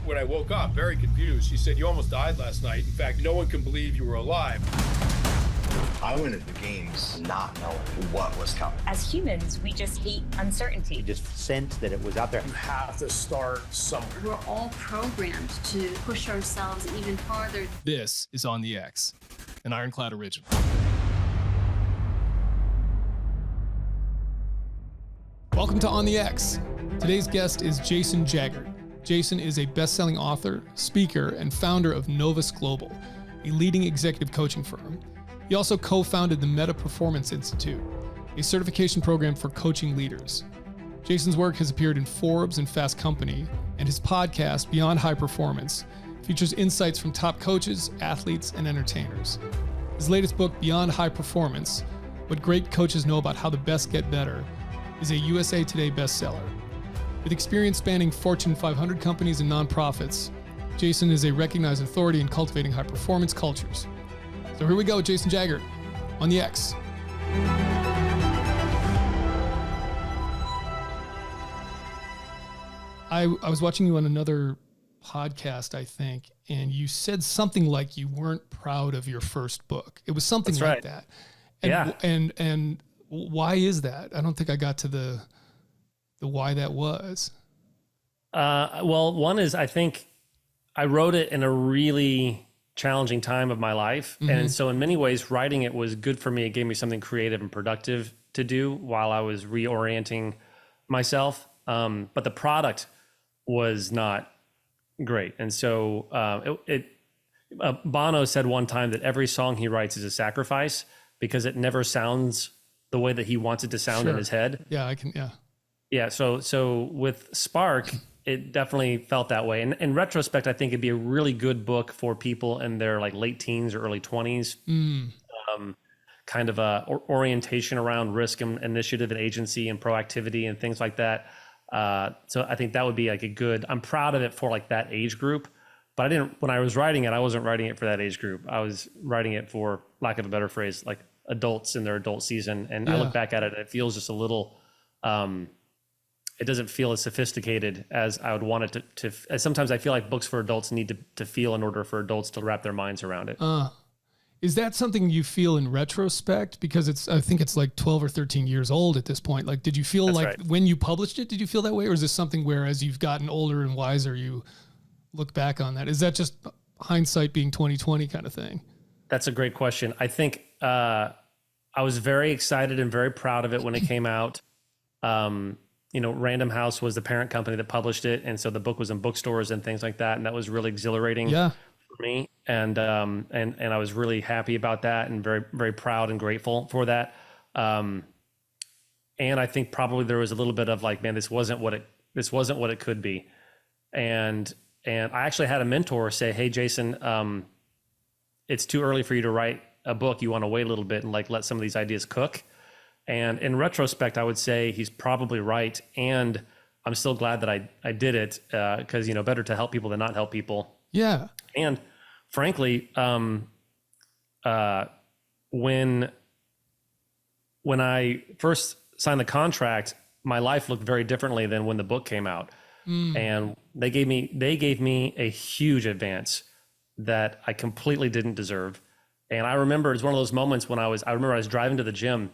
when I woke up, very confused. She said, "You almost died last night. In fact, no one can believe you were alive." I went into the games not knowing what was coming. As humans, we just hate uncertainty. You just sensed that it was out there. You have to start somewhere. We're all programmed to push ourselves even farther. This is On the X, an IRONCLAD original. Welcome to On the X. Today's guest is Jason Jaggard. Jason is a best-selling author, speaker, and founder of Novus Global, a leading executive coaching firm. He also co-founded the Meta Performance Institute, a certification program for coaching leaders. Jason's work has appeared in Forbes and Fast Company, and his podcast, Beyond High Performance, features insights from top coaches, athletes, and entertainers. His latest book, Beyond High Performance, What Great Coaches Know About How the Best Get Better, is a USA Today bestseller. With experience spanning Fortune 500 companies and nonprofits, Jason is a recognized authority in cultivating high-performance cultures. So here we go, Jason Jaggard, on the X. I was watching you on another podcast, I think, and you said something like you weren't proud of your first book. It was something That's like right. that. And, and why is that? I don't think I got to the why that was. Well, one is I think I wrote it in a really challenging time of my life. Mm-hmm. And so in many ways, writing it was good for me. It gave me something creative and productive to do while I was reorienting myself. But the product was not great. And so Bono said one time that every song he writes is a sacrifice because it never sounds the way that he wants it to sound in his head. Yeah, Yeah. So with Spark, it definitely felt that way. And in retrospect, I think it'd be a really good book for people in their like late teens or early 20s. Kind of a orientation around risk and initiative and agency and proactivity and things like that. So I think that would be like a good, I'm proud of it for like that age group, but when I was writing it, I wasn't writing it for that age group. I was writing it for, lack of a better phrase, like adults in their adult season. And I look back at it, and it feels just a little, it doesn't feel as sophisticated as I would want it to. Sometimes I feel like books for adults need to feel in order for adults to wrap their minds around it. Is that something you feel in retrospect? Because I think it's like 12 or 13 years old at this point. Like, did you feel when you published it, did you feel that way? Or is this something where as you've gotten older and wiser, you look back on that? Is that just hindsight being 20/20 kind of thing? That's a great question. I think I was very excited and very proud of it when it came out. Random House was the parent company that published it. And so the book was in bookstores and things like that. And that was really exhilarating for me. And I was really happy about that and very, very proud and grateful for that. And I think probably there was a little bit of like, man, this wasn't what it could be. And I actually had a mentor say, "Hey, Jason, it's too early for you to write a book. You want to wait a little bit and like let some of these ideas cook." And in retrospect, I would say he's probably right. And I'm still glad that I did it because, better to help people than not help people. Yeah. And frankly, when I first signed the contract, my life looked very differently than when the book came out. And they gave me a huge advance that I completely didn't deserve. And I remember it's one of those moments when I remember I was driving to the gym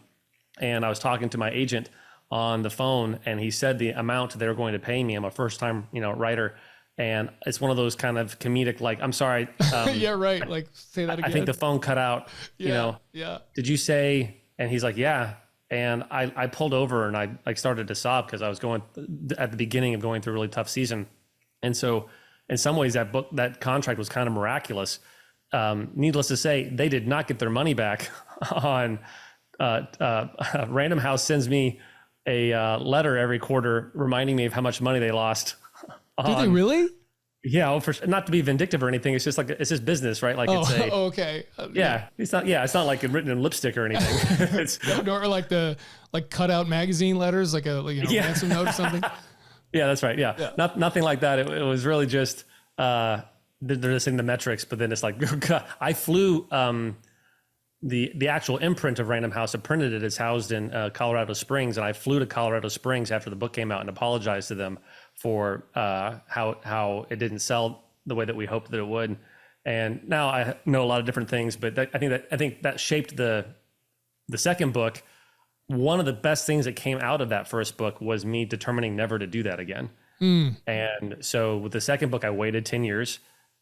and I was talking to my agent on the phone, and he said the amount they were going to pay me. I'm a first time, writer. And it's one of those kind of comedic, like, I'm sorry. Yeah, right. Like, say that again. I think the phone cut out, Yeah. Did you say, and he's like, yeah. And I pulled over and I like started to sob because I was at the beginning of going through a really tough season. And so in some ways that contract was kind of miraculous. Needless to say, they did not get their money back on, Random House sends me a letter every quarter reminding me of how much money they lost. Did they really? Yeah, not to be vindictive or anything. It's just like it's just business, right? Like okay. It's not like written in lipstick or anything. It's or like the cut out magazine letters, like a ransom note or something. Yeah, that's right. Yeah. Nothing like that. It was really just they're just in the metrics, but then it's like I flew the actual imprint of Random House had printed it. It's housed in Colorado Springs, and I flew to Colorado Springs after the book came out and apologized to them for how it didn't sell the way that we hoped that it would. And now I know a lot of different things, but I think that shaped the second book. One of the best things that came out of that first book was me determining never to do that again. And so with the second book, I waited 10 years,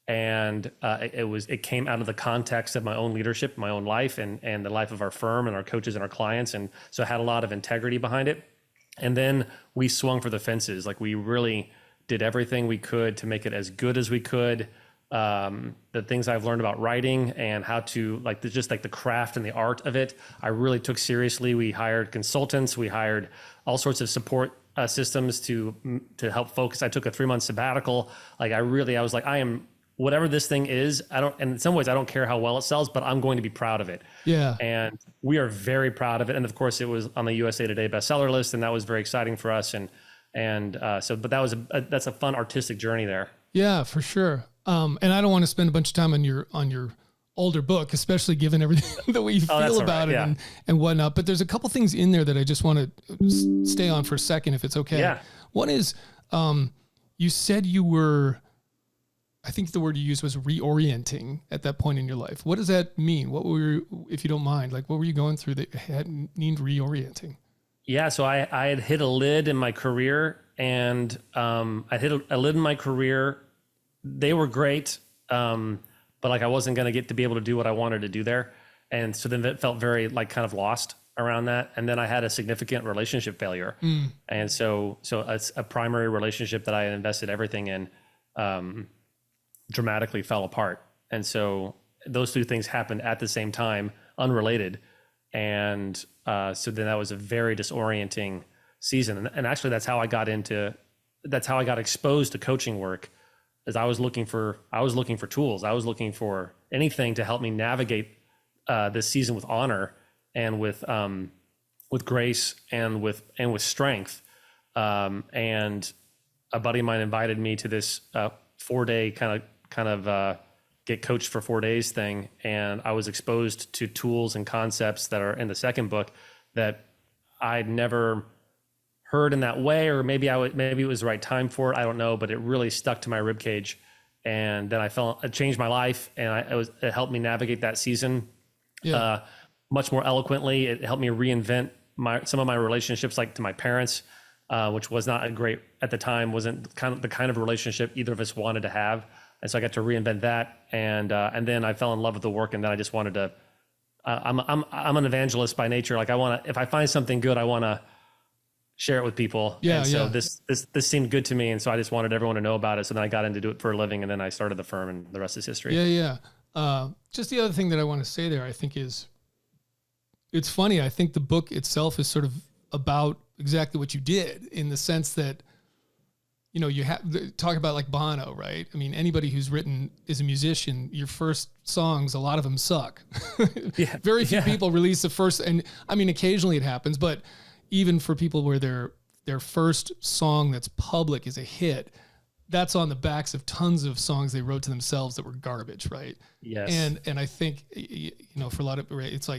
and it came out of the context of my own leadership, my own life, and the life of our firm and our coaches and our clients. And so it had a lot of integrity behind it. And then we swung for the fences. Like, we really did everything we could to make it as good as we could. The things I've learned about writing and how to just the craft and the art of it, I really took seriously. We hired consultants. We hired all sorts of support systems to help focus. I took a 3-month sabbatical. I was like, I am, whatever this thing is, and in some ways I don't care how well it sells, but I'm going to be proud of it. Yeah. And we are very proud of it. And of course it was on the USA Today bestseller list, and that was very exciting for us. But that's a fun artistic journey there. Yeah, for sure. And I don't want to spend a bunch of time on your older book, especially given everything the way you feel about it and whatnot. But there's a couple things in there that I just want to stay on for a second, if it's okay. Yeah. One is, you said you were, I think the word you used was reorienting at that point in your life. What does that mean? What were, if you don't mind, what were you going through that had needed reorienting? Yeah. So I had hit a lid in my career, and I hit a lid in my career. They were great. But I wasn't going to get to be able to do what I wanted to do there. And so then it felt very kind of lost around that. And then I had a significant relationship failure. And so a primary relationship that I had invested everything in, dramatically fell apart. And so those two things happened at the same time, unrelated. And so then that was a very disorienting season. And actually that's how I got exposed to coaching work. As I was looking for tools. I was looking for anything to help me navigate this season with honor and with grace and with strength. And a buddy of mine invited me to this 4-day kind of get coached for 4 days thing, and I was exposed to tools and concepts that are in the second book that I'd never heard in that way, or maybe it was the right time for it. I don't know, but it really stuck to my ribcage. And then it changed my life, and it helped me navigate that season much more eloquently. It helped me reinvent some of my relationships, to my parents, which was not a great, at the time, wasn't the kind of relationship either of us wanted to have. And so I got to reinvent that. And then I fell in love with the work, and then I just wanted to, I'm an evangelist by nature. if I find something good, I want to share it with people. And so this seemed good to me. And so I just wanted everyone to know about it. So then I got into do it for a living, and then I started the firm, and the rest is history. Just the other thing that I want to say there, I think, is it's funny. I think the book itself is sort of about exactly what you did, in the sense that, you have talk about Bono, right? I mean, anybody who's written is a musician. Your first songs, a lot of them suck. Very few people release the first, and I mean, occasionally it happens, but even for people where their first song that's public is a hit, that's on the backs of tons of songs they wrote to themselves that were garbage, right? Yes. And I think, for a lot of, it's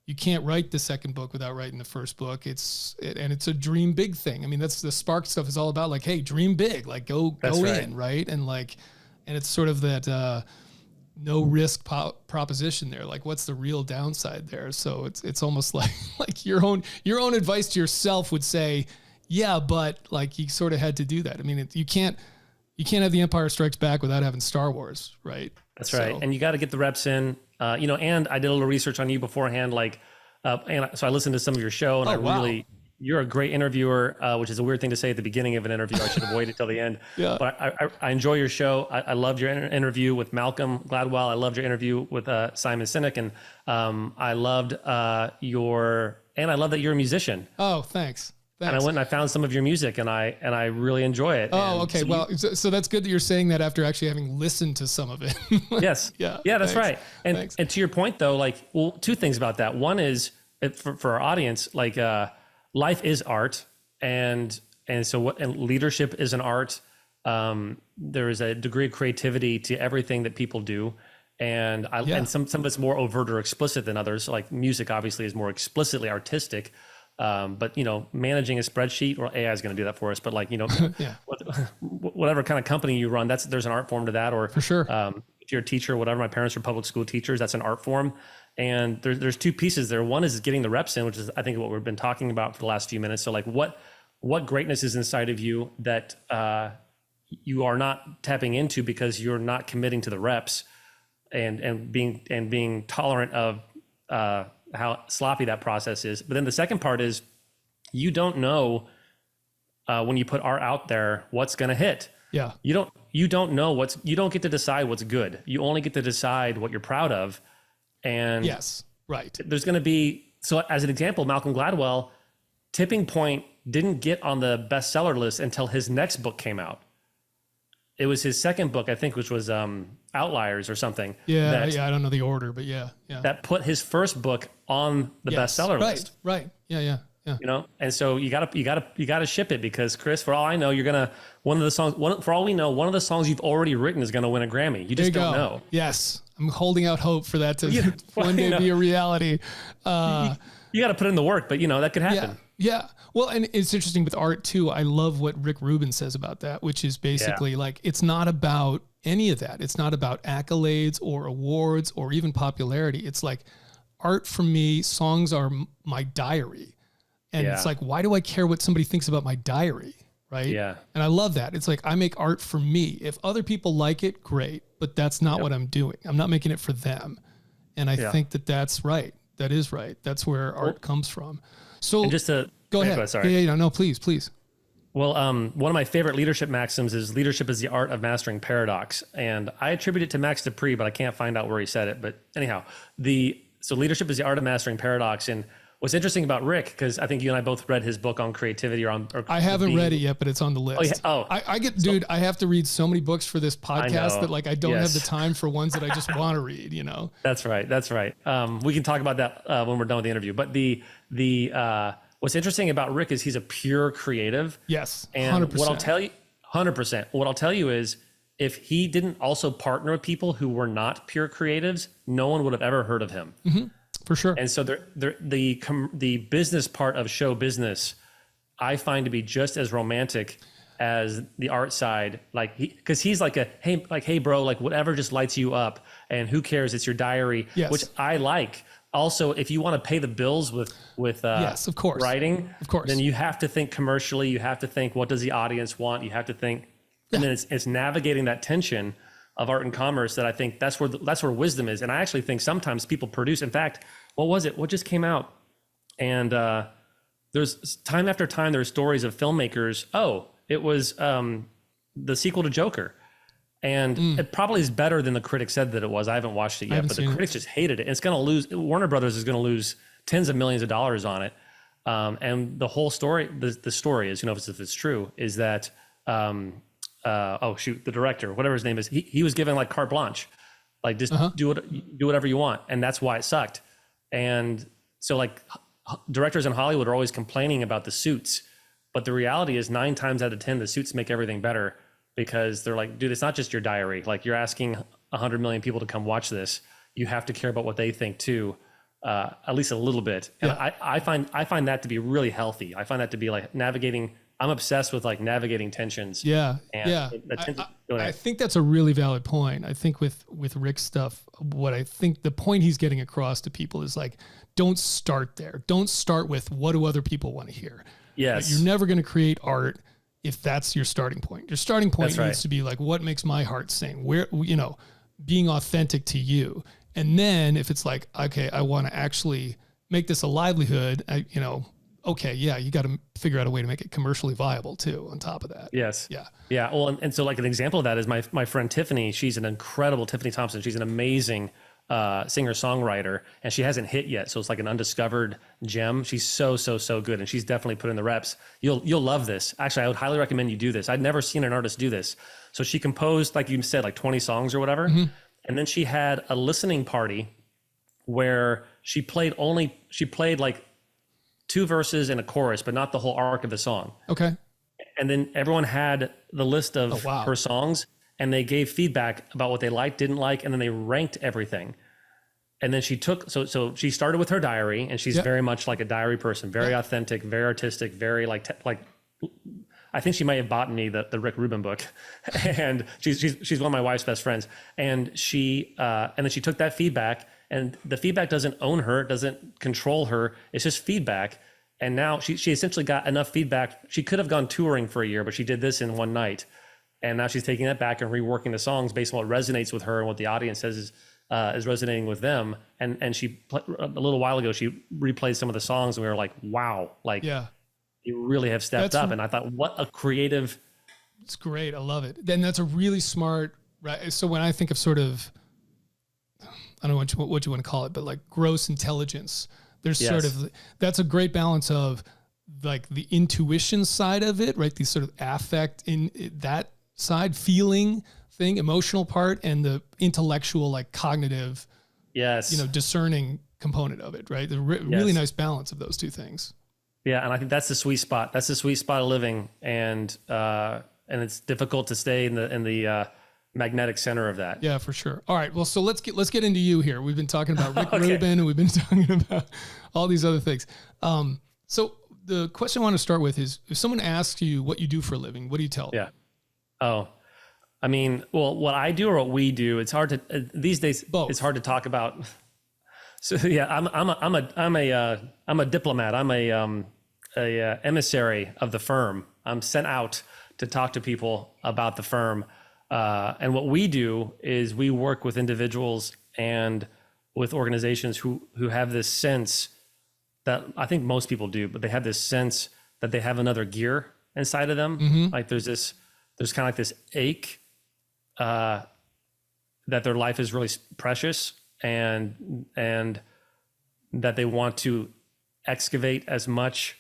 you can't write the second book without writing the first book. It's a dream big thing. I mean, that's the Spark stuff is all about, hey, dream big, go in, right? And it's sort of that no risk proposition there. What's the real downside there? So it's almost like your own advice to yourself would say, yeah, but you sort of had to do that. I mean, you can't have The Empire Strikes Back without having Star Wars, right? That's right. And you got to get the reps in, and I did a little research on you beforehand, and so I listened to some of your show, and you're a great interviewer, which is a weird thing to say at the beginning of an interview. I should have waited till the end. But I enjoy your show. I loved your interview with Malcolm Gladwell. I loved your interview with Simon Sinek, and I loved I love that you're a musician. Oh, thanks. And I went and I found some of your music, and I really enjoy it. Oh, okay. So that's good that you're saying that after actually having listened to some of it. Yes. Yeah, that's right. And to your point though, two things about that. One is for our audience, life is art, and leadership is an art. There is a degree of creativity to everything that people do, And and some of it's more overt or explicit than others. Like music obviously is more explicitly artistic. But managing a spreadsheet, or AI is going to do that for us. But like, whatever kind of company you run, there's an art form to that. Or for sure, if you're a teacher, whatever. My parents were public school teachers. That's an art form. And there's two pieces there. One is getting the reps in, which is I think what we've been talking about for the last few minutes. So like, what greatness is inside of you that you are not tapping into because you're not committing to the reps, and being tolerant of how sloppy that process is. But then the second part is you don't know when you put art out there what's going to hit. Yeah. You don't know you don't get to decide what's good. You only get to decide what you're proud of. And yes, right. There's going to be, so as an example, Malcolm Gladwell, Tipping Point didn't get on the bestseller list until his next book came out. It was his second book, I think, which was Outliers or something. Yeah, I don't know the order, but yeah. That put his first book on the bestseller list. Right. Yeah. And so you gotta ship it, because Chris, for all I know, you're gonna one of the songs you've already written is gonna win a Grammy. You just don't know. Yes, I'm holding out hope for that to one day be a reality. You got to put in the work, but that could happen. Yeah. Well, and it's interesting with art too. I love what Rick Rubin says about that, which is basically like, it's not about any of that. It's not about accolades or awards or even popularity. It's like art for me, songs are my diary. And it's like, why do I care what somebody thinks about my diary? Right. Yeah. And I love that. It's like, I make art for me. If other people like it, great, but that's not what I'm doing. I'm not making it for them. And I think that that's right. That is right. That's where art comes from. So and just to go ahead. Sorry. No, please. Well, one of my favorite leadership maxims is leadership is the art of mastering paradox. And I attribute it to Max Dupree, but I can't find out where he said it. But anyhow, so leadership is the art of mastering paradox. And what's interesting about Rick, because I think you and I both read his book on creativity I haven't read it yet, but it's on the list. I have to read so many books for this podcast that like I don't have the time for ones that I just want to read, That's right. We can talk about that when we're done with the interview. But what's interesting about Rick is he's a pure creative. Yes, and 100%. What I'll tell you, 100%. What I'll tell you is, if he didn't also partner with people who were not pure creatives, no one would have ever heard of him. Mm-hmm. For sure. And so the business part of show business, I find to be just as romantic as the art side. Like, because he's like hey bro, like whatever just lights you up, and who cares? It's your diary, which I like. Also, if you want to pay the bills with yes, of course, writing, of course, then you have to think commercially. You have to think, what does the audience want? You have to think, and then it's navigating that tension of art and commerce that I think that's where wisdom is. And I actually think sometimes people produce. In fact, what was it? What just came out? And there's time after time there's stories of filmmakers. Oh, it was the sequel to Joker, and it probably is better than the critics said that it was. I haven't watched it yet, but the critics just hated it. And it's going to lose. Warner Brothers is going to lose tens of millions of dollars on it. And the whole story, the story is, if it's true, is that. The director, whatever his name is, he was given like carte blanche, like just do whatever you want, and that's why it sucked. And so like directors in Hollywood are always complaining about the suits, but the reality is 9 times out of 10 the suits make everything better, because they're like, dude, it's not just your diary. Like, you're asking 100 million people to come watch this. You have to care about what they think too, at least a little bit. And I find that to be really healthy. I find that to be like navigating. I'm obsessed with like navigating tensions. I think that's a really valid point. I think with Rick's stuff, what I think the point he's getting across to people is like, don't start there. Don't start with what do other people want to hear. Yes. You're never going to create art if that's your starting point. Your starting point needs to be like, what makes my heart sing? Where, being authentic to you. And then if it's like, okay, I want to actually make this a livelihood, you got to figure out a way to make it commercially viable too, on top of that. Yes. Yeah. Yeah. Well, and so like an example of that is my friend Tiffany. She's an incredible Tiffany Thompson. She's an amazing singer-songwriter, and she hasn't hit yet. So it's like an undiscovered gem. She's so good. And she's definitely put in the reps. You'll love this. Actually, I would highly recommend you do this. I'd never seen an artist do this. So she composed, like you said, like 20 songs or whatever. Mm-hmm. And then she had a listening party where she played like 2 verses and a chorus, but not the whole arc of the song. Okay. And then everyone had the list of her songs, and they gave feedback about what they liked, didn't like, and then they ranked everything. And then she took, so she started with her diary, and she's very much like a diary person, very authentic, very artistic, very like I think she might have bought me the Rick Rubin book, and she's one of my wife's best friends. And and then she took that feedback, and the feedback doesn't own her, doesn't control her. It's just feedback. And now she essentially got enough feedback. She could have gone touring for a year, but she did this in one night. And now she's taking that back and reworking the songs based on what resonates with her and what the audience says is resonating with them. And a little while ago, she replayed some of the songs, and we were like, wow, like you really have stepped up. And I thought, what a creative. It's great. I love it. Then that's a really smart, right? So when I think of sort of, I don't know what you want to call it, but like gross intelligence, there's sort of, that's a great balance of like the intuition side of it, right? The sort of affect in that side, feeling thing, emotional part, and the intellectual, like cognitive, discerning component of it, right? The really nice balance of those two things. Yeah. And I think that's the sweet spot. That's the sweet spot of living. And it's difficult to stay in the magnetic center of that. Yeah, for sure. All right. Well, so let's get into you here. We've been talking about Rick Rubin, and we've been talking about all these other things. So the question I want to start with is, if someone asks you what you do for a living, what do you tell them? Yeah. Oh, I mean, well, what I do or what we do, it's hard to, these days, both. It's hard to talk about. So yeah, I'm a diplomat. I'm a emissary of the firm. I'm sent out to talk to people about the firm. And what we do is we work with individuals and with organizations who have this sense that, I think most people do, but they have this sense that they have another gear inside of them. Mm-hmm. Like there's kind of like this ache that their life is really precious, and that they want to excavate as much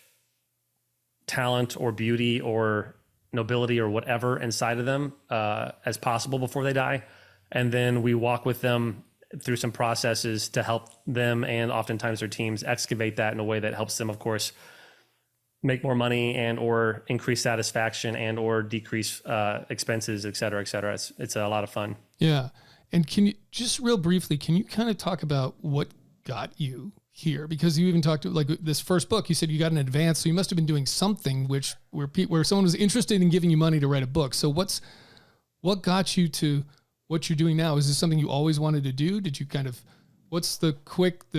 talent or beauty or nobility or whatever inside of them as possible before they die. And then we walk with them through some processes to help them, and oftentimes their teams, excavate that in a way that helps them, of course, make more money and or increase satisfaction and or decrease expenses, et cetera, et cetera. It's a lot of fun. Yeah. And can you just real briefly, can you kind of talk about what got you here? Because you even talked to, like, this first book, you said you got an advance, so you must have been doing something where someone was interested in giving you money to write a book. So what got you to what you're doing now? Is this something you always wanted to do? Did you kind of, what's the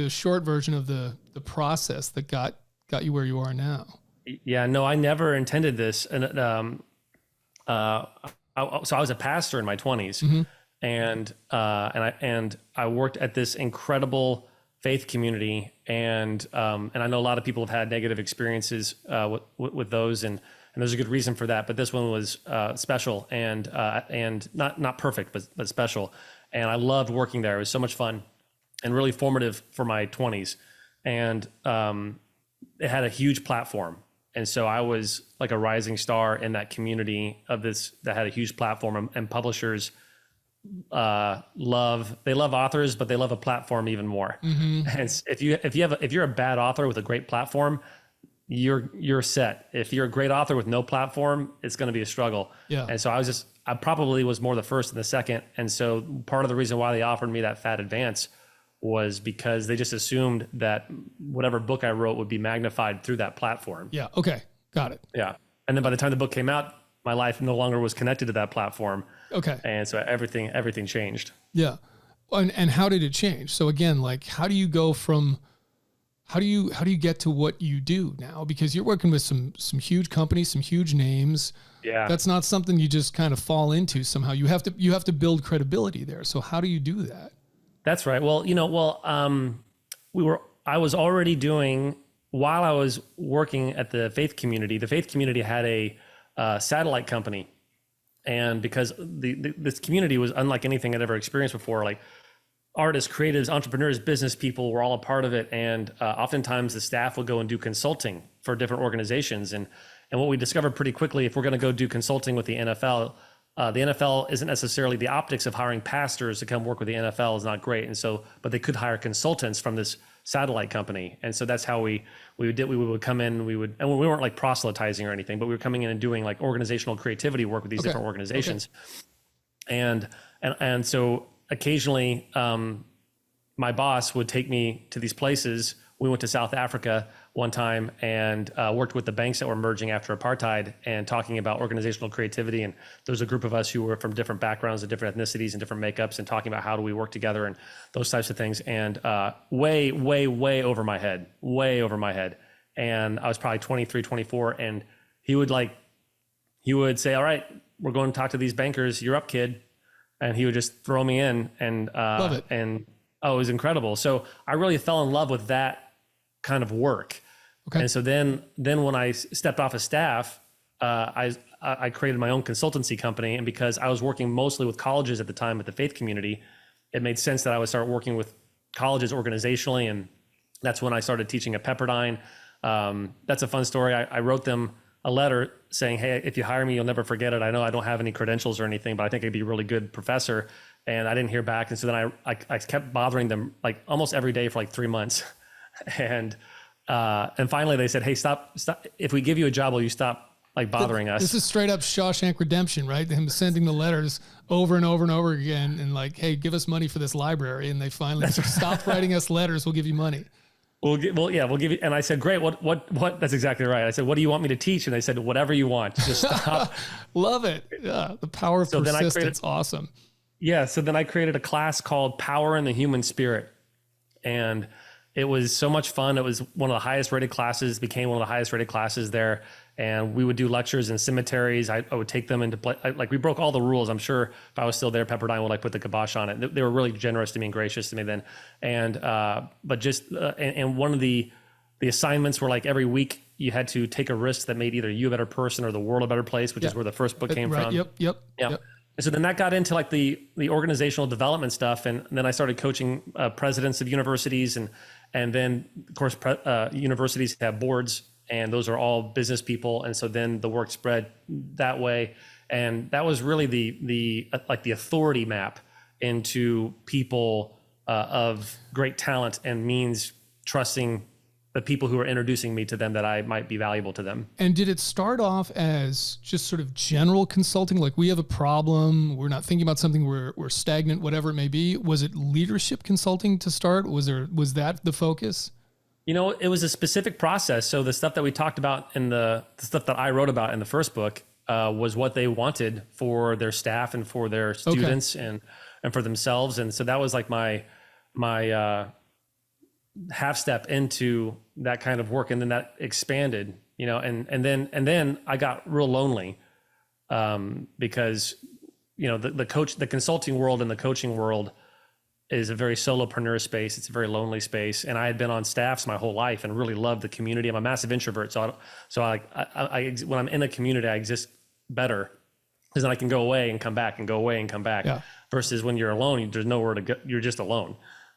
short version of the process that got you where you are now? Yeah, no, I never intended this. And so I was a pastor in my 20s, mm-hmm. and I worked at this incredible faith community, and I know a lot of people have had negative experiences with those, and there's a good reason for that. But this one was special and not perfect, but special. And I loved working there. It was so much fun and really formative for my 20s. And it had a huge platform. And so I was like a rising star in that community that had a huge platform, and publishers love authors, but they love a platform even more. Mm-hmm. And if you're a bad author with a great platform, you're set. If you're a great author with no platform, it's going to be a struggle. Yeah. And so I probably was more the first and the second. And so part of the reason why they offered me that fat advance was because they just assumed that whatever book I wrote would be magnified through that platform. Yeah. Okay. Got it. Yeah. And then by the time the book came out, my life no longer was connected to that platform. Okay. And so everything changed. Yeah. And how did it change? So again, like, how do you get to what you do now? Because you're working with some huge companies, some huge names. Yeah. That's not something you just kind of fall into somehow. You have to build credibility there. So how do you do that? That's right. Well, I was already doing, while I was working at the faith community had a satellite company. And because this community was unlike anything I'd ever experienced before, like artists, creatives, entrepreneurs, business people were all a part of it. And oftentimes the staff would go and do consulting for different organizations. And what we discovered pretty quickly, if we're going to go do consulting with the NFL isn't necessarily, the optics of hiring pastors to come work with the NFL is not great. And so, but they could hire consultants from this satellite company. And so that's how we would come in, and we weren't like proselytizing or anything, but we were coming in and doing like organizational creativity work with these different organizations. Okay. And so occasionally, my boss would take me to these places. We went to South Africa one time and worked with the banks that were merging after apartheid and talking about organizational creativity. And there was a group of us who were from different backgrounds and different ethnicities and different makeups, and talking about how do we work together and those types of things. And way over my head. And I was probably 23, 24. And he would say, all right, we're going to talk to these bankers. You're up, kid. And he would just throw me in, and Love it. And oh, it was incredible. So I really fell in love with that kind of work. Okay. And so then when I stepped off of staff, I created my own consultancy company. And because I was working mostly with colleges at the time at the faith community, it made sense that I would start working with colleges organizationally. And that's when I started teaching at Pepperdine. That's a fun story. I wrote them a letter saying, hey, if you hire me, you'll never forget it. I know I don't have any credentials or anything, but I think I'd be a really good professor. And I didn't hear back. And so then I kept bothering them like almost every day for like 3 months. And finally they said, hey, stop. If we give you a job, will you stop like bothering us? This is straight up Shawshank Redemption, right? Him sending the letters over and over and over again. And like, hey, give us money for this library. And they finally said, stop writing us letters. We'll give you money. We'll give you. And I said, great. What? That's exactly right. I said, what do you want me to teach? And they said, whatever you want. Just stop. Love it. Yeah. The power of persistence. Awesome. Yeah. So then I created a class called Power in the Human Spirit. And it was so much fun. It was one of the highest rated classes, became one of the highest rated classes there. And we would do lectures in cemeteries. I would take them into play. Like we broke all the rules. I'm sure if I was still there, Pepperdine would like put the kibosh on it. They were really generous to me and gracious to me then. And, but just, and one of the assignments were like every week you had to take a risk that made either you a better person or the world a better place, which is where the first book came from. Yep. And so then that got into like the organizational development stuff. And then I started coaching presidents of universities. And then of course, universities have boards, and those are all business people. And so then the work spread that way. And that was really the authority map into people of great talent and means trusting the people who are introducing me to them that I might be valuable to them. And did it start off as just sort of general consulting? Like we have a problem, we're not thinking about something, we're stagnant, whatever it may be. Was it leadership consulting to start? Was that the focus? You know, it was a specific process. So the stuff that we talked about in the stuff that I wrote about in the first book was what they wanted for their staff and for their students and for themselves. And so that was like my half step into that kind of work. And then that expanded, you know, and then I got real lonely because, you know, the consulting world and the coaching world is a very solopreneur space. It's a very lonely space. And I had been on staffs my whole life and really loved the community. I'm a massive introvert. So I when I'm in a community, I exist better because then I can go away and come back and go away and come back versus when you're alone, there's nowhere to go. You're just alone,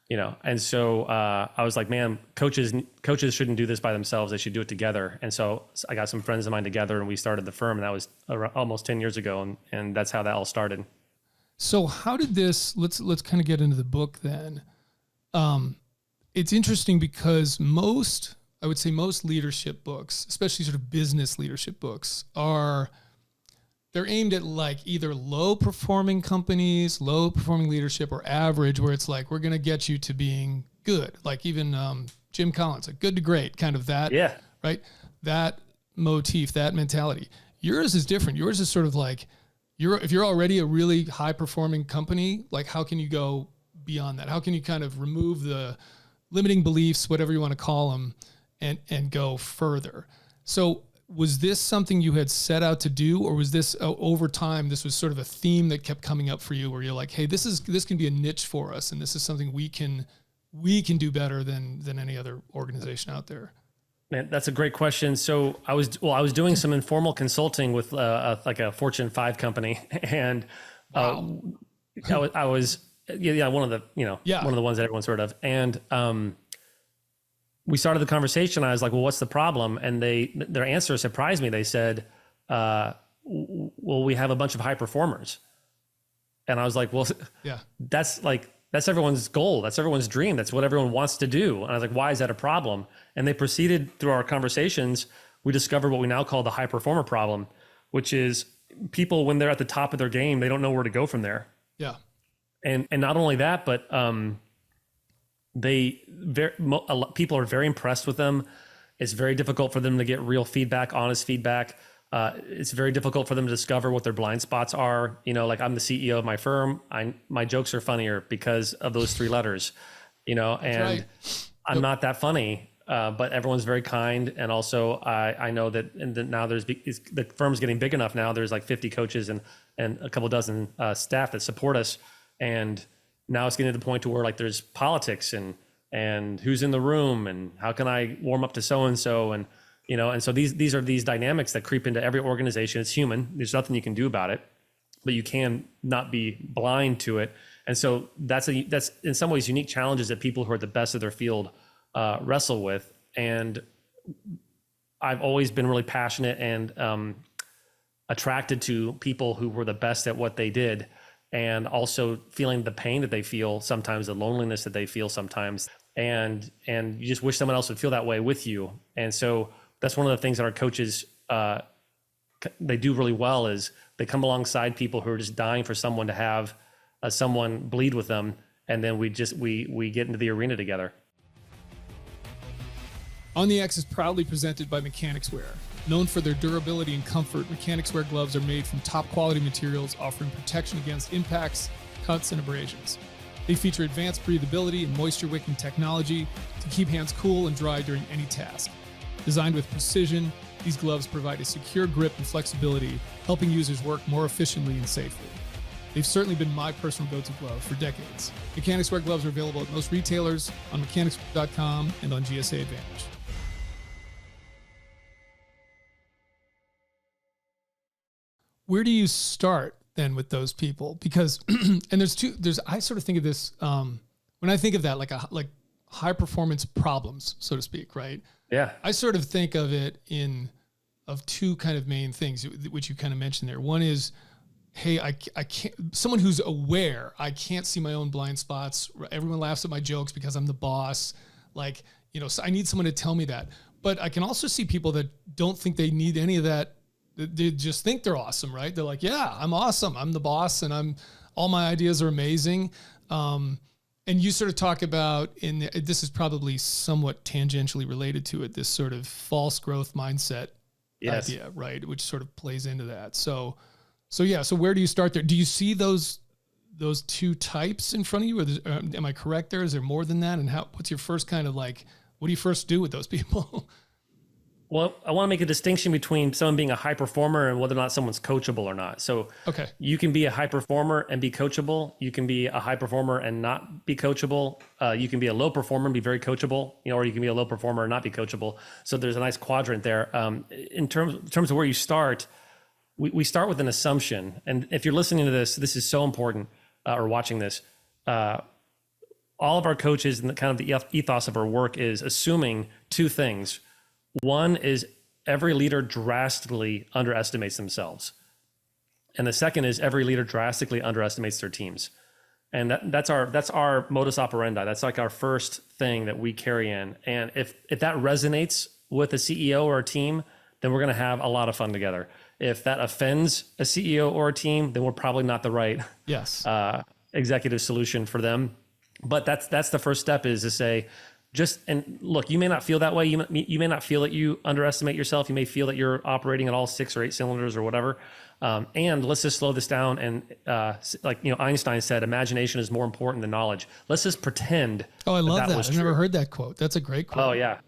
you know? And so I was like, man, coaches shouldn't do this by themselves. They should do it together. And so I got some friends of mine together and we started the firm, and that was almost 10 years ago. And that's how that all started. So how did this, let's kind of get into the book then. It's interesting because I would say most leadership books, especially sort of business leadership books, they're aimed at like either low performing companies, low performing leadership, or average, where it's like, we're going to get you to being good. Like even Jim Collins, like good to great, kind of that, right? That motif, that mentality. Yours is different. Yours is sort of like, if you're already a really high performing company, like how can you go beyond that? How can you kind of remove the limiting beliefs, whatever you want to call them, and go further? So was this something you had set out to do, or was this over time, this was sort of a theme that kept coming up for you where you're like, hey, this can be a niche for us, and this is something we can do better than any other organization out there? Man, that's a great question. So I was doing some informal consulting with like a Fortune 5 company, and Wow. I was one of the one of the ones that everyone's heard of, and we started the conversation. I was like, well, what's the problem? And their answer surprised me. They said, well, we have a bunch of high performers, and I was like, well, that's everyone's goal. That's everyone's dream. That's what everyone wants to do. And I was like, why is that a problem? And they proceeded through our conversations. We discovered what we now call the high performer problem, which is people, when they're at the top of their game, they don't know where to go from there. Yeah. And not only that, but people are very impressed with them. It's very difficult for them to get real feedback, honest feedback. It's very difficult for them to discover what their blind spots are. You know, like I'm the CEO of my firm. My jokes are funnier because of those 3 letters, you know, and right. I'm not that funny, but everyone's very kind. And also I know that, now the firm's getting big enough now. There's like 50 coaches and a couple dozen staff that support us. And now it's getting to the point to where like there's politics and who's in the room and how can I warm up to so-and-so. And, you know, and so these are these dynamics that creep into every organization. It's human. There's nothing you can do about it, but you can not be blind to it. And so that's in some ways unique challenges that people who are the best of their field wrestle with. And I've always been really passionate and attracted to people who were the best at what they did, and also feeling the pain that they feel sometimes, the loneliness that they feel sometimes. And you just wish someone else would feel that way with you. And so that's one of the things that our coaches, they do really well, is they come alongside people who are just dying for someone to have someone bleed with them. And then we get into the arena together. On the X is proudly presented by Mechanics Wear. Known for their durability and comfort, Mechanics Wear gloves are made from top quality materials, offering protection against impacts, cuts, and abrasions. They feature advanced breathability and moisture wicking technology to keep hands cool and dry during any task. Designed with precision, these gloves provide a secure grip and flexibility, helping users work more efficiently and safely. They've certainly been my personal go-to glove for decades. Mechanics Wear gloves are available at most retailers, on mechanicswear.com, and on GSA Advantage. Where do you start then with those people? Because, and I sort of think of this, when I think of that, like high performance problems, so to speak, right? Yeah. I sort of think of it of 2 kind of main things, which you kind of mentioned there. One is, hey, I can't, someone who's aware, I can't see my own blind spots. Everyone laughs at my jokes because I'm the boss. Like, you know, so I need someone to tell me that. But I can also see people that don't think they need any of that. They just think they're awesome, right? They're like, yeah, I'm awesome. I'm the boss and all my ideas are amazing. And you sort of talk about, this is probably somewhat tangentially related to it, this sort of false growth mindset idea, right? Which sort of plays into that. So where do you start there? Do you see those 2 types in front of you? Or am I correct there? Is there more than that? And what's your first kind of like, what do you first do with those people? Well, I want to make a distinction between someone being a high performer and whether or not someone's coachable or not. So you can be a high performer and be coachable. You can be a high performer and not be coachable. You can be a low performer and be very coachable, you know, or you can be a low performer and not be coachable. So there's a nice quadrant there. In terms of where you start, we start with an assumption. And if you're listening to this is so important, or watching this. All of our coaches and the ethos of our work is assuming 2 things. One is every leader drastically underestimates themselves. And the second is every leader drastically underestimates their teams. And that's our modus operandi. That's like our first thing that we carry in. And if that resonates with a CEO or a team, then we're going to have a lot of fun together. If that offends a CEO or a team, then we're probably not the right executive solution for them. But that's the first step, is to say, and look, you may not feel that way. You may not feel that you underestimate yourself. You may feel that you're operating at all 6 or 8 cylinders or whatever. And let's just slow this down. And like, you know, Einstein said, imagination is more important than knowledge. Let's just pretend. Oh, I love that. I've never heard that quote. That's a great quote. Oh yeah.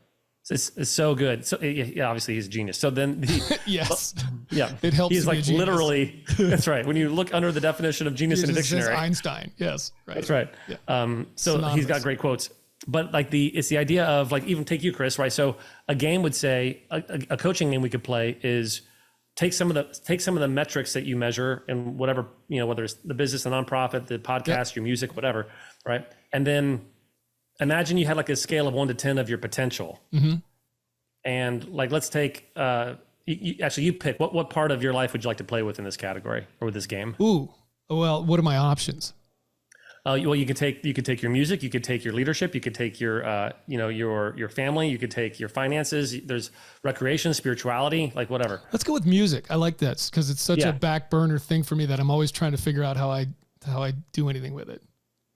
It's so good. So yeah, obviously he's a genius. So then yes, yeah, it helps. He's like literally. That's right. When you look under the definition of genius in a dictionary, Einstein. Yes, right. That's right. Yeah. So synonymous. He's got great quotes. But like it's the idea of, like, even take you, Chris, right? So a game would say, a coaching game we could play is take some of the metrics that you measure in whatever, you know, whether it's the business, the nonprofit, the podcast, your music, whatever, right? And then imagine you had like a scale of 1 to 10 of your potential. Mm-hmm. And like, let's take, you pick what part of your life would you like to play with in this category or with this game? Ooh, well, what are my options? Well, you could take your music, you could take your leadership, you could take your your family, you could take your finances. There's recreation, spirituality, like whatever. Let's go with music. I like this because it's such a back burner thing for me that I'm always trying to figure out how I do anything with it.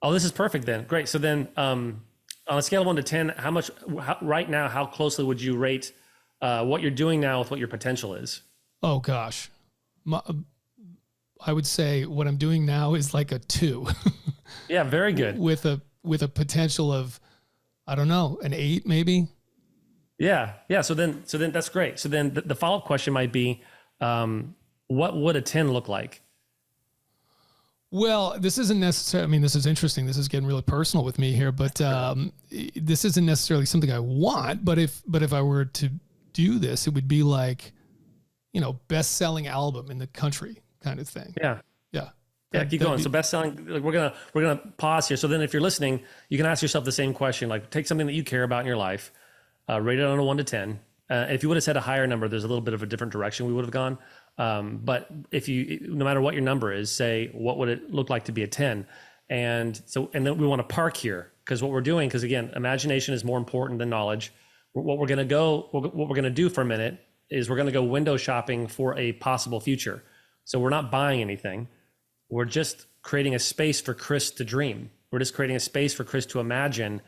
Oh, this is perfect then. Great. So then, on a scale of 1 to 10, right now, how closely would you rate what you're doing now with what your potential is? Oh gosh, I would say what I'm doing now is like a 2. Yeah, very good. With a potential of, I don't know, an 8 maybe. Yeah. So then that's great. So then the follow-up question might be, what would a 10 look like? Well, this isn't necessarily, I mean, this is interesting. This is getting really personal with me here, but this isn't necessarily something I want, but if I were to do this, it would be like, best-selling album in the country kind of thing. Yeah. Yeah, keep going. So best-selling, like we're gonna pause here. So then if you're listening, you can ask yourself the same question, like take something that you care about in your life, rate it on a 1 to 10. If you would have said a higher number, there's a little bit of a different direction we would have gone. But no matter what your number is, say, what would it look like to be a 10? And then we want to park here because what we're doing, because again, imagination is more important than knowledge. What we're going to do for a minute is we're going to go window shopping for a possible future. So we're not buying anything. We're just creating a space for Chris to dream. We're just creating a space for Chris to imagine.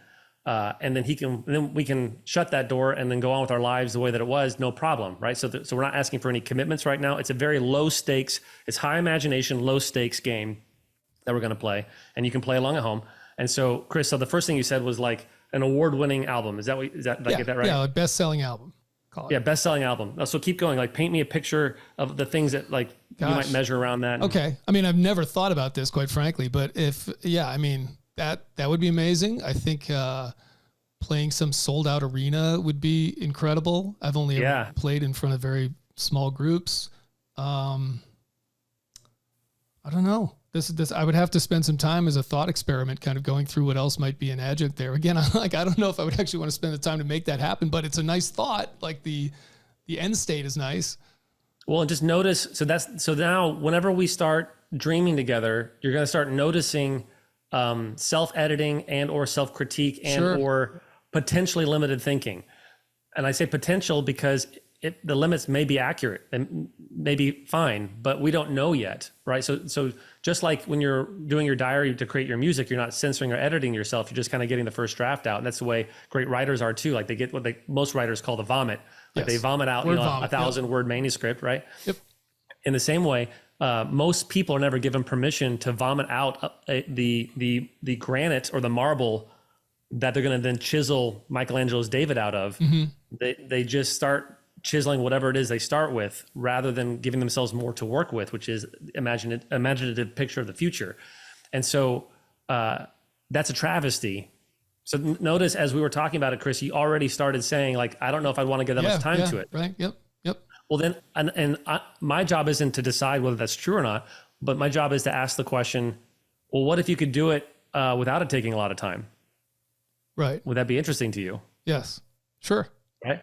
And then we can shut that door and then go on with our lives the way that it was, no problem, right? So we're not asking for any commitments right now. It's a very low stakes, it's high imagination, low stakes game that we're going to play, and you can play along at home. And so, Chris, so the first thing you said was like an award-winning album. Did I get that right? Yeah, like best-selling album. Call it. Yeah, best-selling album. So keep going. Like, paint me a picture of the things that you might measure around that. Okay. I mean, I've never thought about this, quite frankly, but that would be amazing. I think playing some sold-out arena would be incredible. I've only ever played in front of very small groups. I don't know. This I would have to spend some time as a thought experiment, kind of going through what else might be an adjunct there. Again, I don't know if I would actually want to spend the time to make that happen, but it's a nice thought. Like the end state is nice. Well, and just notice. So now, whenever we start dreaming together, you're going to start noticing self-editing and or self-critique and or potentially limited thinking. And I say potential because the limits may be accurate and may be fine, but we don't know yet, right? So just like when you're doing your diary to create your music, you're not censoring or editing yourself. You're just kind of getting the first draft out. And that's the way great writers are too. Like they get what most writers call the vomit. Like they vomit out a 1,000-word manuscript, right? Yep. In the same way, most people are never given permission to vomit out the granite or the marble that they're going to then chisel Michelangelo's David out of. Mm-hmm. They just start chiseling whatever it is they start with, rather than giving themselves more to work with, which is imaginative picture of the future. And so that's a travesty. So notice as we were talking about it, Chris, you already started saying like, I don't know if I want to give that much time to it. Right. Yep. Well then, my job isn't to decide whether that's true or not, but my job is to ask the question, well, what if you could do it without it taking a lot of time? Right. Would that be interesting to you? Yes. Sure. Right.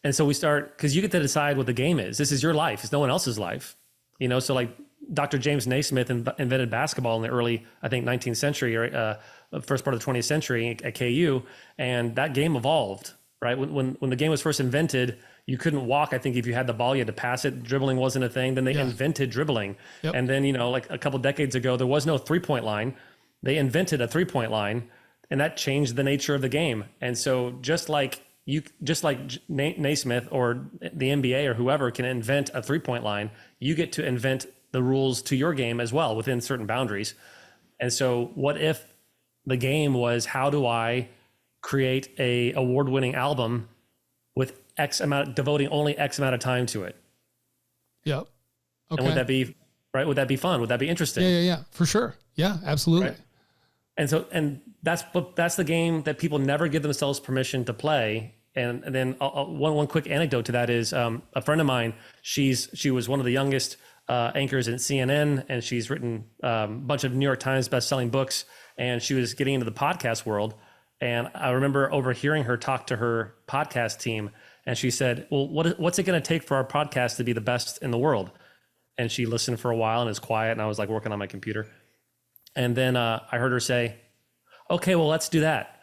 And so we start, because you get to decide what the game is. This is your life. It's no one else's life. So like Dr. James Naismith invented basketball in the early, I think, 19th century or first part of the 20th century at KU. And that game evolved, right? When the game was first invented, you couldn't walk. I think if you had the ball, you had to pass it. Dribbling wasn't a thing. Then they invented dribbling. Yep. And then, like a couple decades ago, there was no 3-point line. They invented a 3-point line, and that changed the nature of the game. And so just like Naismith or the NBA or whoever can invent a 3-point line, you get to invent the rules to your game as well within certain boundaries. And so what if the game was, how do I create a award-winning album with X amount, devoting only X amount of time to it? Yep. Okay. And would that be right? Would that be fun? Would that be interesting? Yeah, for sure. Yeah, absolutely. Right? And that's the game that people never give themselves permission to play. And then one quick anecdote to that is a friend of mine. She was one of the youngest anchors at CNN, and she's written a bunch of New York Times best-selling books. And she was getting into the podcast world. And I remember overhearing her talk to her podcast team, and she said, "Well, what's it going to take for our podcast to be the best in the world?" And she listened for a while and is quiet. And I was like working on my computer. And then I heard her say, okay, well, let's do that.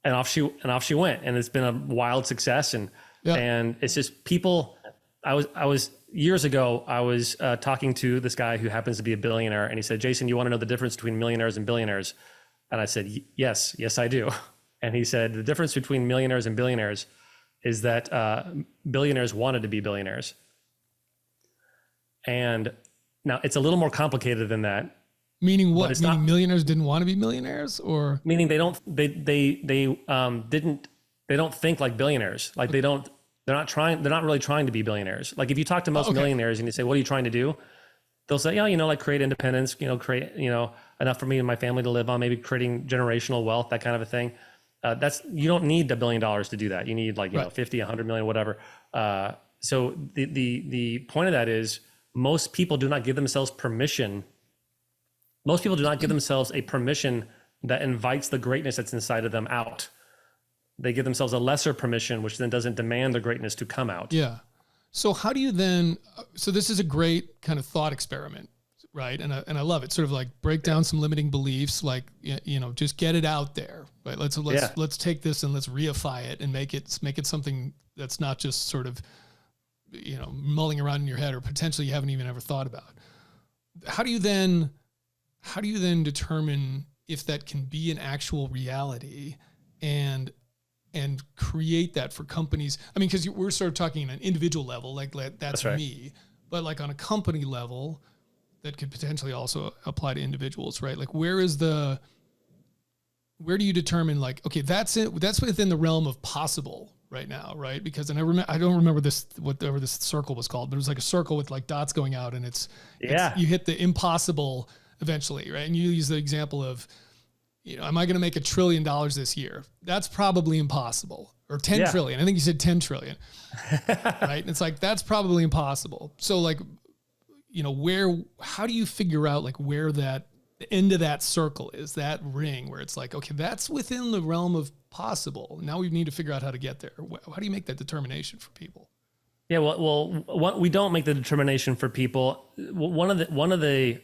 And off she went. And it's been a wild success. And it's just people, I was years ago, I was talking to this guy who happens to be a billionaire, and he said, Jason, you want to know the difference between millionaires and billionaires? And I said, yes, I do. And he said, the difference between millionaires and billionaires is that billionaires wanted to be billionaires. And now it's a little more complicated than that. Meaning what? Meaning millionaires didn't want to be millionaires, or meaning they don't think like billionaires. Like they're not really trying to be billionaires. Like if you talk to most millionaires and you say, what are you trying to do? They'll say, like create independence, create, enough for me and my family to live on, maybe creating generational wealth, that kind of a thing. You don't need $1 billion to do that. You need 50, 100 million, whatever. So the point of that is most people do not give themselves permission. Most people do not give themselves a permission that invites the greatness that's inside of them out. They give themselves a lesser permission, which then doesn't demand the greatness to come out. Yeah. So how do you then, so this is a great kind of thought experiment, right? And I love it. Sort of like break down some limiting beliefs, like, just get it out there, right? Let's take this and let's reify it and make it something that's not just sort of, mulling around in your head or potentially you haven't even ever thought about. How do you then determine if that can be an actual reality and create that for companies? I mean, because we're sort of talking at an individual level, like that's right. Me, but like on a company level, that could potentially also apply to individuals, right? Like where do you determine like, okay, that's within the realm of possible right now, right? Because, and I don't remember whatever this circle was called, but it was like a circle with like dots going out, and it's you hit the impossible eventually, right? And you use the example of, am I going to make $1 trillion this year? That's probably impossible. Or 10 trillion. I think you said 10 trillion, right? And it's like, that's probably impossible. So like, how do you figure out like where the end of that circle is, that ring where it's like, okay, that's within the realm of possible. Now we need to figure out how to get there. How do you make that determination for people? Yeah, well, we don't make the determination for people. One of the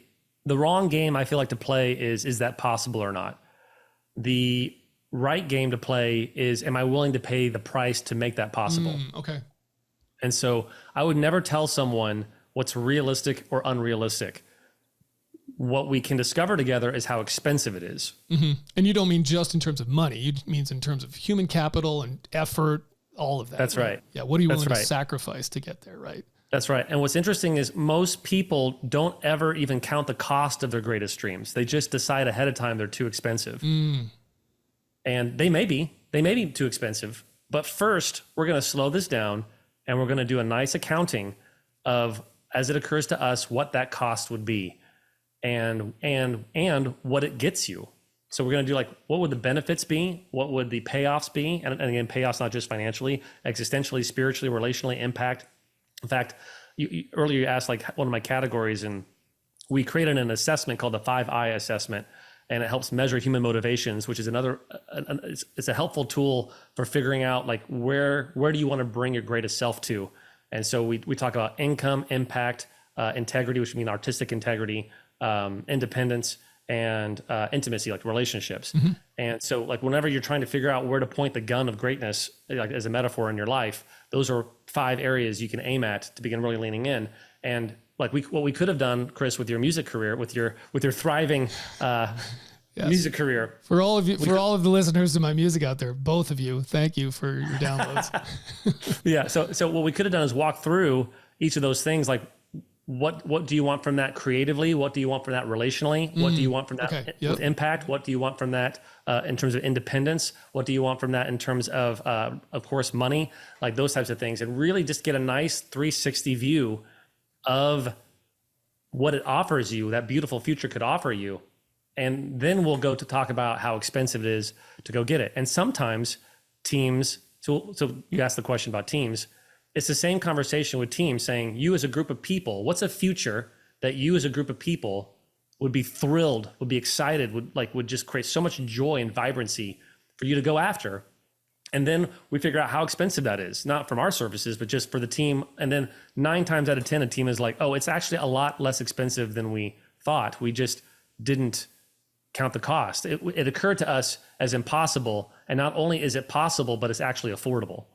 wrong game I feel like to play is that possible or not? The right game to play is, am I willing to pay the price to make that possible? Okay. And so I would never tell someone what's realistic or unrealistic. What we can discover together is how expensive it is. Mm-hmm. And you don't mean just in terms of money. You mean in terms of human capital and effort, all of that. That's right. Yeah. What are you willing to sacrifice to get there, right? That's right. And what's interesting is most people don't ever even count the cost of their greatest dreams. They just decide ahead of time they're too expensive. And they may be too expensive. But first, we're going to slow this down and we're going to do a nice accounting of, as it occurs to us, what that cost would be and what it gets you. So we're going to do like, what would the benefits be? What would the payoffs be? And again, payoffs not just financially, existentially, spiritually, relationally, impact. In fact, earlier you asked like one of my categories, and we created an assessment called the 5I assessment, and it helps measure human motivations, which is it's a helpful tool for figuring out like where do you want to bring your greatest self to. And so we talk about income, impact, integrity, which means artistic integrity, independence, and intimacy, like relationships. Mm-hmm. And so like whenever you're trying to figure out where to point the gun of greatness, like as a metaphor in your life, those are 5 areas you can aim at to begin really leaning in. And like what we could have done, Chris, with your music career, with your thriving music career. For all of the listeners to my music out there, both of you, thank you for your downloads. Yeah. So what we could have done is walk through each of those things, like what do you want from that creatively? What do you want from that relationally? What do you want from that with impact? What do you want from that in terms of independence? What do you want from that in terms of course, money? Like those types of things, and really just get a nice 360 view of what it offers you, that beautiful future could offer you. And then we'll go to talk about how expensive it is to go get it. And sometimes teams, so you asked the question about teams, it's the same conversation with teams saying, you as a group of people, what's a future that you as a group of people would be thrilled, would be excited, would just create so much joy and vibrancy for you to go after? And then we figure out how expensive that is, not from our services, but just for the team. And then 9 times out of 10, a team is like, oh, it's actually a lot less expensive than we thought. We just didn't count the cost. It occurred to us as impossible. And not only is it possible, but it's actually affordable.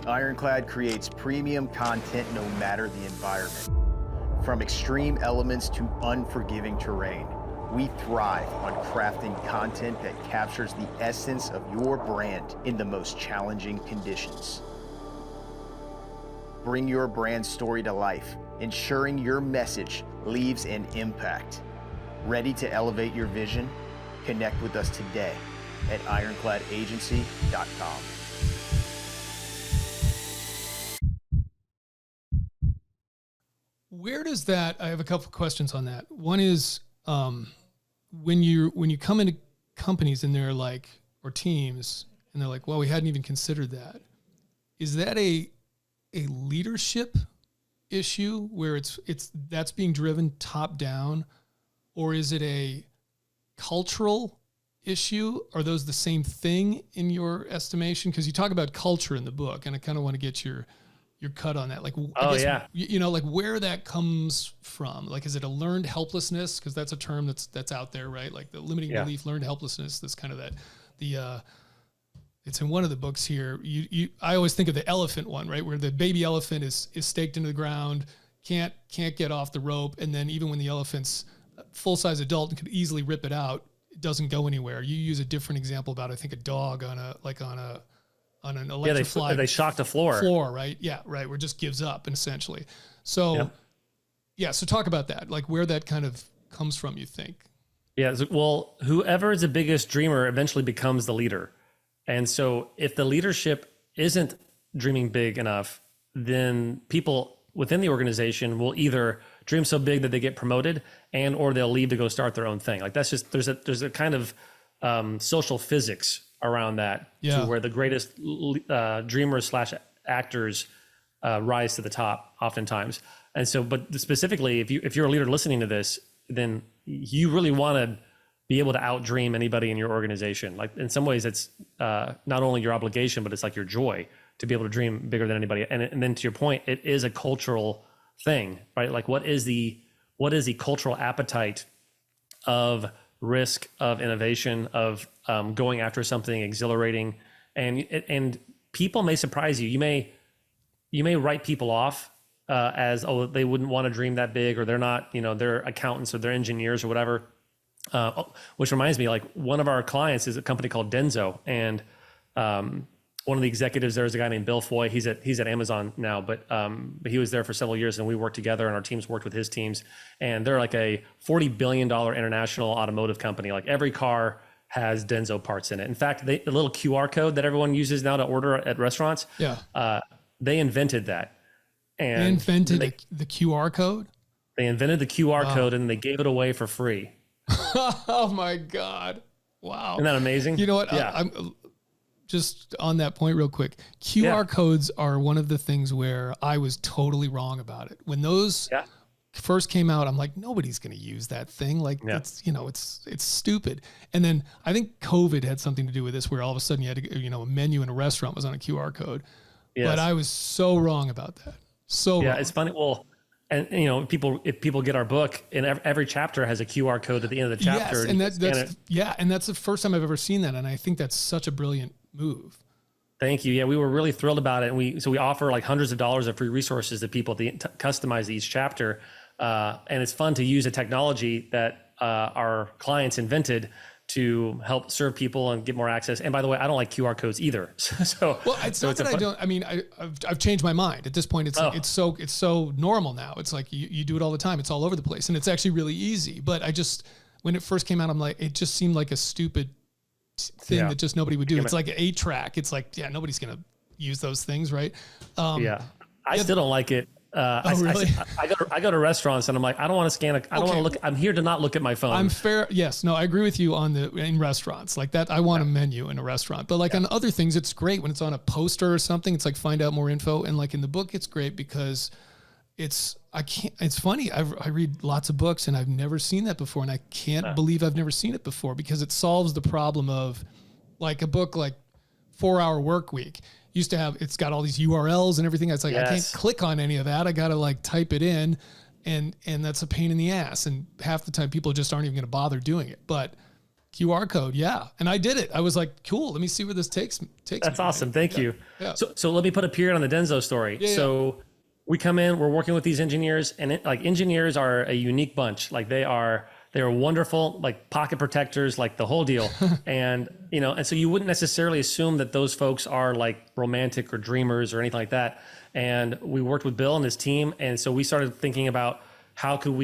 IRONCLAD creates premium content no matter the environment. From extreme elements to unforgiving terrain, we thrive on crafting content that captures the essence of your brand in the most challenging conditions. Bring your brand story to life, ensuring your message leaves an impact. Ready to elevate your vision? Connect with us today at ironcladagency.com. Where does that? I have a couple of questions on that. One is when you come into companies and they're like, or teams, and they're like, well, we hadn't even considered that. Is that a leadership issue where that's being driven top down, or is it a cultural issue? Are those the same thing in your estimation? Because you talk about culture in the book, and I kind of want to get your cut on that. Like, like where that comes from. Like, is it a learned helplessness? Because that's a term that's out there, right? Like the limiting belief, learned helplessness. That's kind of it's in one of the books here. I always think of the elephant one, right? Where the baby elephant is staked into the ground, can't get off the rope. And then even when the elephant's full-size adult and could easily rip it out, it doesn't go anywhere. You use a different example about, I think, a dog on an electrified they shocked the floor, right? Yeah, right. Where it just gives up, and essentially. So, so talk about that, like where that kind of comes from, you think? Yeah, well, whoever is the biggest dreamer eventually becomes the leader. And so if the leadership isn't dreaming big enough, then people within the organization will either dream so big that they get promoted or they'll leave to go start their own thing. Like that's just, there's a kind of social physics around that to where the greatest dreamers / actors rise to the top oftentimes. And so, but specifically, if you're a leader listening to this, then you really want to be able to outdream anybody in your organization. Like in some ways it's not only your obligation, but it's like your joy to be able to dream bigger than anybody. And then to your point, it is a cultural thing, right? Like what is the cultural appetite of risk, of innovation, of going after something exhilarating, and people may surprise you. You may write people off as, oh, they wouldn't want to dream that big, or they're not, they're accountants or they're engineers or whatever. Which reminds me, like one of our clients is a company called Denso, and one of the executives there is a guy named Bill Foy. He's at Amazon now, but he was there for several years, and we worked together, and our teams worked with his teams. And they're like a $40 billion international automotive company. Like every car has Denso parts in it. In fact, the little QR code that everyone uses now to order at restaurants, they invented that. And they invented the QR code? They invented the QR code, and they gave it away for free. Oh my God. Wow. Isn't that amazing? You know what? Yeah. I'm just on that point real quick. QR codes are one of the things where I was totally wrong about it. When those first came out, I'm like, nobody's going to use that thing. Like it's stupid. And then I think COVID had something to do with this, where all of a sudden you had to, a menu in a restaurant was on a QR code. Yes. But I was so wrong about that. So wrong. It's funny. Well, and if people get our book, and every chapter has a QR code at the end of the chapter. Yes, and that's the first time I've ever seen that, and I think that's such a brilliant move. Thank you. Yeah, we were really thrilled about it, and we offer like hundreds of dollars of free resources to people to customize each chapter, and it's fun to use a technology that our clients invented to help serve people and get more access. And by the way, I don't like QR codes either. I've changed my mind. At this point, it's so normal now. It's like you do it all the time. It's all over the place, and it's actually really easy. But when it first came out, I'm like, it just seemed like a stupid thing that just nobody would do. It's like an 8-track. It's like, nobody's gonna use those things, right? I still don't like it. Really? I go to restaurants and I'm like, I don't want to scan. I don't want to look. I'm here to not look at my phone. I'm fair. Yes. No, I agree with you in restaurants like that. I want a menu in a restaurant, but like on other things, it's great when it's on a poster or something. It's like find out more info. And like in the book, it's great because it's funny. I read lots of books and I've never seen that before. And I can't believe I've never seen it before because it solves the problem of like a book, like 4-Hour Work Week. It's got all these URLs and everything. It's like, I can't click on any of that. I got to like type it in. And that's a pain in the ass. And half the time people just aren't even going to bother doing it. But QR code, yeah. And I did it. I was like, cool, let me see where this takes That's me. awesome. Thank you. Yeah. So let me put a period on the Denso story. So we come in, we're working with these engineers, and engineers are a unique bunch. Like they're wonderful, like pocket protectors, like the whole deal. And, and so you wouldn't necessarily assume that those folks are like romantic or dreamers or anything like that. And we worked with Bill and his team. And so we started thinking about how could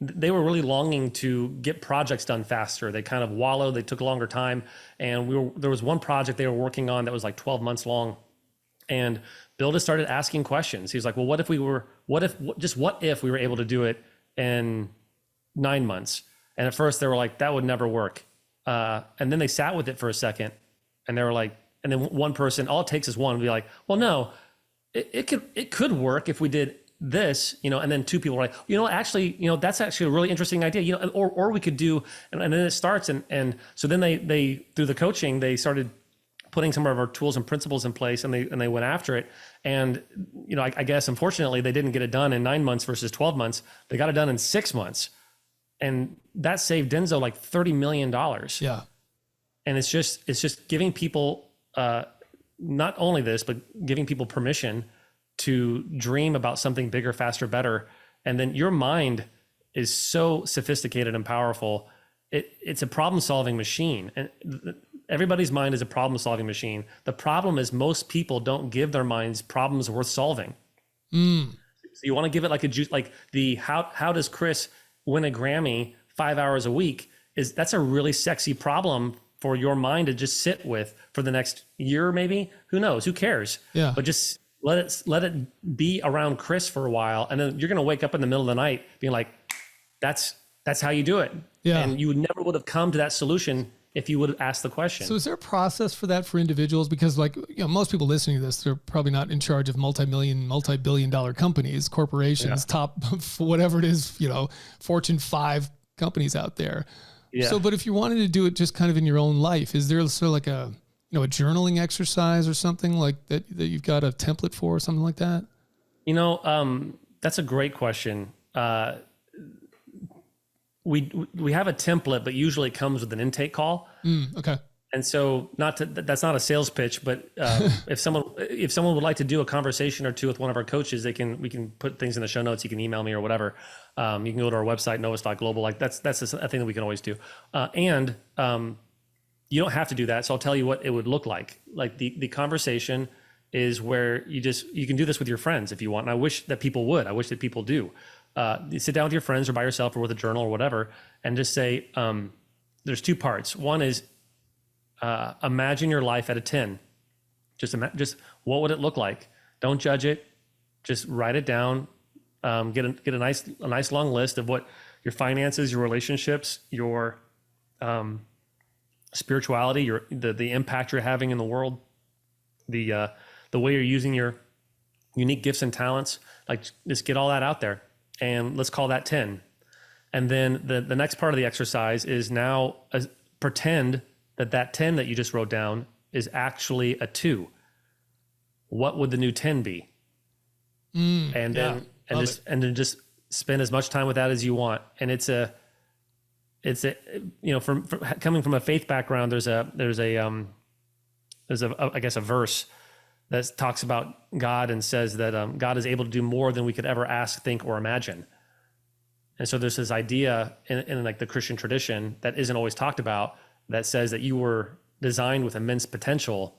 they were really longing to get projects done faster. They kind of wallowed, they took a longer time. And there was one project they were working on that was like 12 months long. And Bill just started asking questions. He was like, well, what if we were able to do it in 9 months? And at first they were like, that would never work. And then they sat with it for a second and they were like, and then one person, all it takes is one, would be like, well, no, it could work if we did this, and then two people were like, actually, that's actually a really interesting idea, or we could do, and then it starts. And so then they, through the coaching, they started putting some of our tools and principles in place, and they went after it. And, I guess, unfortunately, they didn't get it done in 9 months versus 12 months. They got it done in 6 months. And that saved Denso like $30 million. Yeah. And it's just giving people, not only this, but giving people permission to dream about something bigger, faster, better. And then your mind is so sophisticated and powerful. It's a problem-solving machine. And everybody's mind is a problem-solving machine. The problem is most people don't give their minds problems worth solving. So you want to give it like how does Chris win a Grammy 5 hours a week? That's a really sexy problem for your mind to just sit with for the next year, maybe. Who knows? Who cares? Yeah. But just let it be around Chris for a while, and then you're going to wake up in the middle of the night being like, that's how you do it. Yeah. And you never would have come to that solution if you would have asked the question. So is there a process for that for individuals? Because most people listening to this, they're probably not in charge of multi-billion dollar companies, corporations, top, whatever it is, Fortune 5 companies out there. Yeah. So, but if you wanted to do it just kind of in your own life, is there sort of like a journaling exercise or something like that you've got a template for or something like that? That's a great question. We have a template, but usually it comes with an intake call. Okay. And so that's not a sales pitch, but if someone would like to do a conversation or two with one of our coaches, we can put things in the show notes. You can email me or whatever. You can go to our website, Novus.global. Like that's a thing that we can always do. And you don't have to do that. So I'll tell you what it would look like. Like the conversation is where you can do this with your friends if you want. And I wish that people would. I wish that people do. You sit down with your friends or by yourself or with a journal or whatever, and just say, there's two parts. One is imagine your life at a 10. Just what would it look like? Don't judge it. Just write it down. Get a nice long list of what your finances, your relationships, your spirituality, the impact you're having in the world, the way you're using your unique gifts and talents. Like, just get all that out there, and let's call that 10. And then the next part of the exercise is now pretend that 10 that you just wrote down is actually a 2. What would the new 10 be? And then just spend as much time with that as you want. And it's a from coming from a faith background, there's a I guess a verse that talks about God and says that God is able to do more than we could ever ask, think, or imagine. And so there's this idea in like the Christian tradition that isn't always talked about, that says that you were designed with immense potential.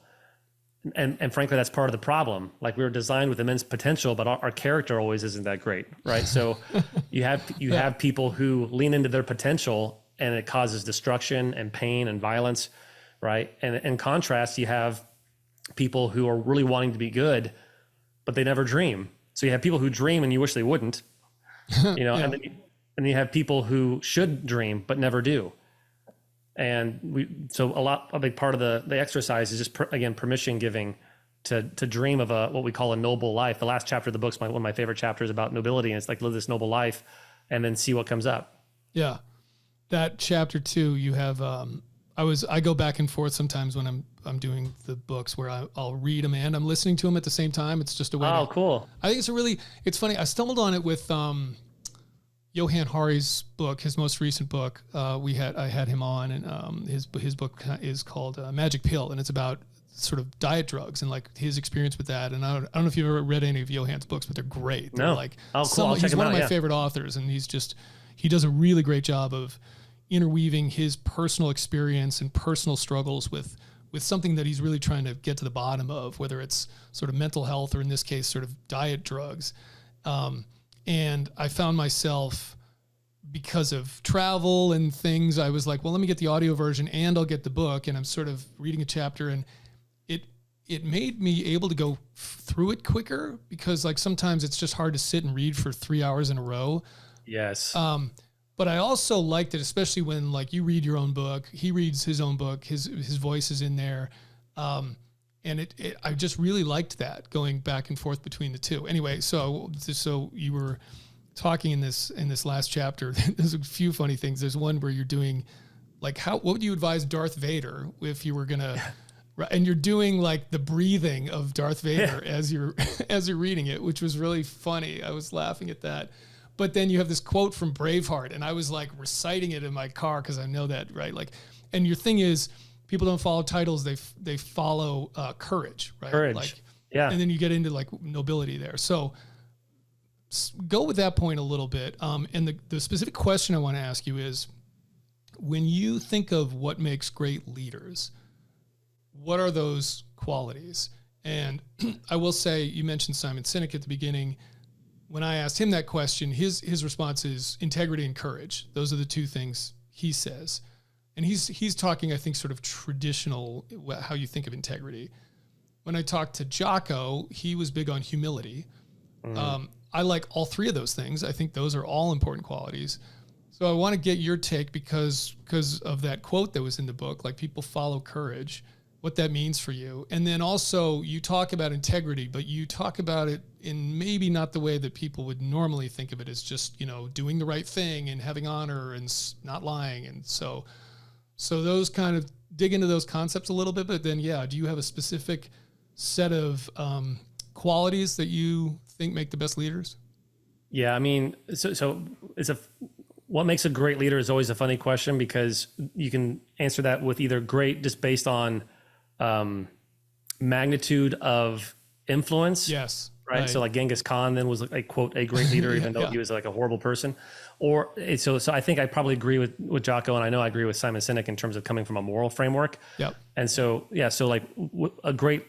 And frankly, that's part of the problem. Like, we were designed with immense potential, but our character always isn't that great, right? So you have people who lean into their potential, and it causes destruction and pain and violence, right? And in contrast, you have people who are really wanting to be good, but they never dream. So you have people who dream and you wish they wouldn't, and then you have people who should dream but never do. And a big part of the exercise is just permission giving to dream of what we call a noble life. The last chapter of the book's one of my favorite chapters about nobility, and it's like, live this noble life and then see what comes up. Yeah. That chapter 2, you have, I go back and forth sometimes when I'm doing the books where I'll read them and I'm listening to them at the same time. It's just a way. Oh, cool. I think it's funny. I stumbled on it with, Johann Hari's book, his most recent book, I had him on, and his book is called Magic Pill, and it's about sort of diet drugs and like his experience with that. And I don't know if you've ever read any of Johann's books, but they're great. They're No. like, Oh, cool. I'll check he's him one out, of my yeah. favorite authors, and he does a really great job of interweaving his personal experience and personal struggles with something that he's really trying to get to the bottom of, whether it's sort of mental health or in this case, sort of diet drugs. And I found myself, because of travel and things, I was like, well, let me get the audio version and I'll get the book. And I'm sort of reading a chapter, and it made me able to go through it quicker, because like sometimes it's just hard to sit and read for 3 hours in a row. Yes. But I also liked it, especially when like you read your own book, he reads his own book, his voice is in there. And I just really liked that, going back and forth between the two. Anyway, so you were talking in this last chapter. There's a few funny things. There's one where you're doing like, what would you advise Darth Vader if you were gonna, and you're doing like the breathing of Darth Vader as you're reading it, which was really funny. I was laughing at that. But then you have this quote from Braveheart, and I was like reciting it in my car because I know that, right? Like, and your thing is, people don't follow titles; they follow courage, right? Courage. Like, yeah. And then you get into like nobility there. So go with that point a little bit. And the specific question I want to ask you is, when you think of what makes great leaders, what are those qualities? And I will say, you mentioned Simon Sinek at the beginning. When I asked him that question, his response is integrity and courage. Those are the two things he says. And he's talking, I think, sort of traditional, how you think of integrity. When I talked to Jocko, he was big on humility. I like all three of those things. I think those are all important qualities. So I want to get your take, because of that quote that was in the book, like people follow courage, what that means for you. And then also you talk about integrity, but you talk about it in maybe not the way that people would normally think of it, as just, doing the right thing and having honor and not lying. And so those kind of dig into those concepts a little bit, but then, do you have a specific set of qualities that you think make the best leaders? Yeah, I mean, so what makes a great leader is always a funny question, because you can answer that with either great just based on magnitude of influence. Yes. Right. So like Genghis Khan then was like, quote, a great leader, even though he was like a horrible person. Or so I think I probably agree with Jocko, and I know I agree with Simon Sinek in terms of coming from a moral framework. Yep. And so, so like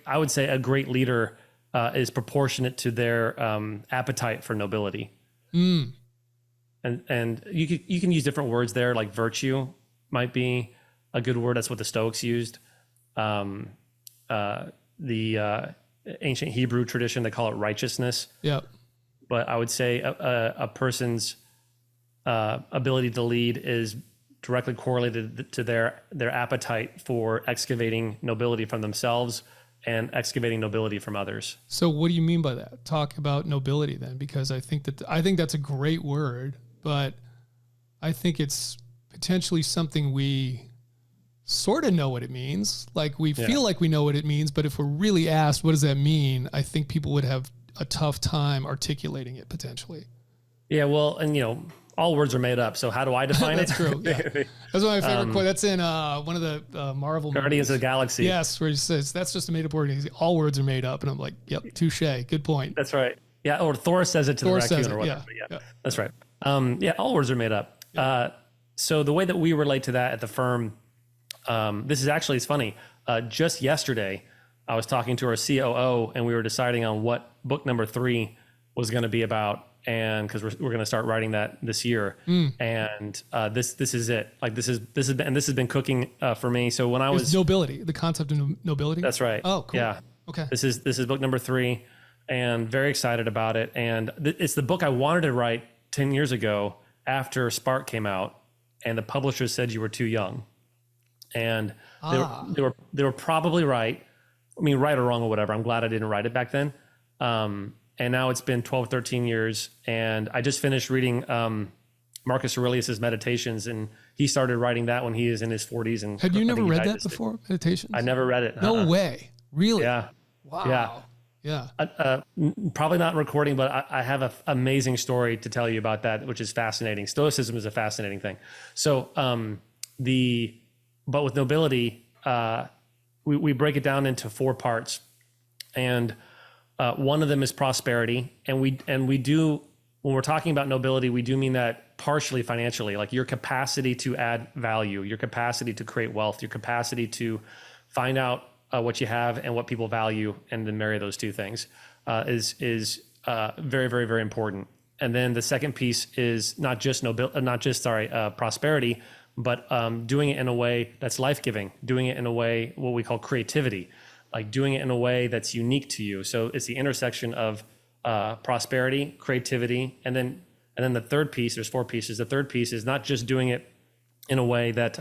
I would say a great leader is proportionate to their appetite for nobility. And you can use different words there, like virtue might be a good word. That's what the Stoics used. The ancient Hebrew tradition, they call it righteousness. Yep. But I would say a person's ability to lead is directly correlated to their appetite for excavating nobility from themselves and excavating nobility from others. So what do you mean by that? Talk about nobility then, because I think that's a great word, but I think it's potentially something we sort of know what it means. Like we feel like we know what it means, but if we're really asked, what does that mean? I think people would have a tough time articulating it potentially. Yeah. Well, and all words are made up. So how do I define That's it? True. Yeah. That's one of my favorite quotes. That's in one of the Marvel Guardians movies. of the Galaxy. Yes, where he says, that's just a made up word. All words are made up. And I'm like, yep, touche. Good point. That's right. Yeah. Or Thor says it to Thor the raccoon says it, or whatever. yeah. Yeah. That's right. All words are made up. So the way that we relate to that at the firm, this is actually, it's funny. Just yesterday, I was talking to our COO, and we were deciding on what book number 3 was going to be about. And because we're going to start writing that this year, and this is it. Like this has been cooking for me. So when I was nobility, the concept of nobility. That's right. Oh, cool. Yeah. Okay. This is book number 3, and very excited about it. And it's the book I wanted to write 10 years ago after Spark came out, and the publisher said you were too young. And they were probably right. I mean, right or wrong or whatever. I'm glad I didn't write it back then. And now it's been 12, 13 years. And I just finished reading Marcus Aurelius's Meditations, and he started writing that when he is in his 40s. And had you never read that before, Meditations? I never read it. No way. Really? Yeah. Wow. Yeah. Yeah. Probably not recording, but I have an amazing story to tell you about that, which is fascinating. Stoicism is a fascinating thing. So but with nobility, we break it down into 4 parts, and one of them is prosperity, and we do, when we're talking about nobility, we do mean that partially financially, like your capacity to add value, your capacity to create wealth, your capacity to find out what you have and what people value, and then marry those two things is very, very, very important. And then the second piece is not just prosperity, but doing it in a way that's life-giving, doing it in a way, what we call creativity, like doing it in a way that's unique to you. So it's the intersection of prosperity, creativity, and then the third piece, there's 4 pieces. The third piece is not just doing it in a way that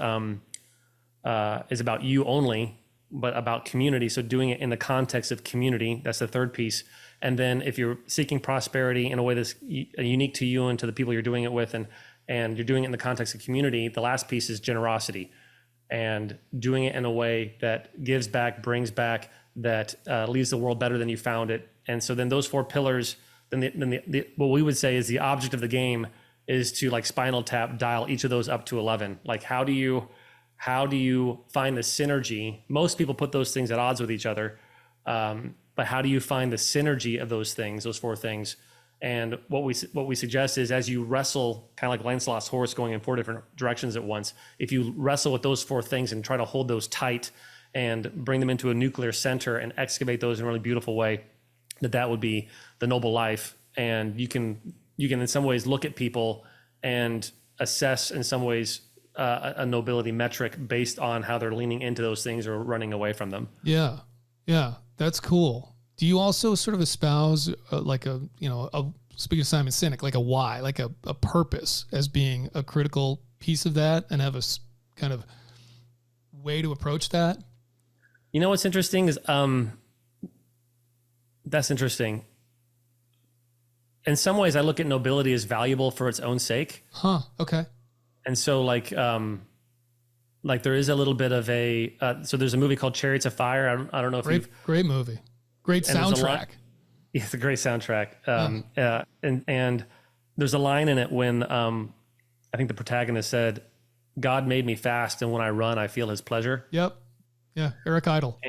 is about you only, but about community. So doing it in the context of community, that's the third piece. And then if you're seeking prosperity in a way that's unique to you and to the people you're doing it with, and you're doing it in the context of community, the last piece is generosity, and doing it in a way that gives back, brings back, that leaves the world better than you found it. And so then those 4 pillars, then what we would say is the object of the game is to, like Spinal Tap, dial each of those up to 11. Like how do you find the synergy? Most people put those things at odds with each other, but how do you find the synergy of those things, those 4 things? And what we suggest is, as you wrestle, kind of like Lancelot's horse going in 4 different directions at once, if you wrestle with those 4 things and try to hold those tight and bring them into a nuclear center and excavate those in a really beautiful way, that would be the noble life. And you can in some ways look at people and assess in some ways a nobility metric based on how they're leaning into those things or running away from them. Yeah. Yeah. That's cool. Do you also sort of espouse speaking of Simon Sinek, like a why, like a purpose as being a critical piece of that, and have a kind of way to approach that? You know, what's interesting is, that's interesting. In some ways, I look at nobility as valuable for its own sake. Huh. Okay. And so like there is a little bit of so there's a movie called Chariots of Fire. I don't know if great movie. Great soundtrack. Yeah, it's a great soundtrack. And there's a line in it when I think the protagonist said, "God made me fast, and when I run, I feel his pleasure." Yep. Yeah. Eric Idle.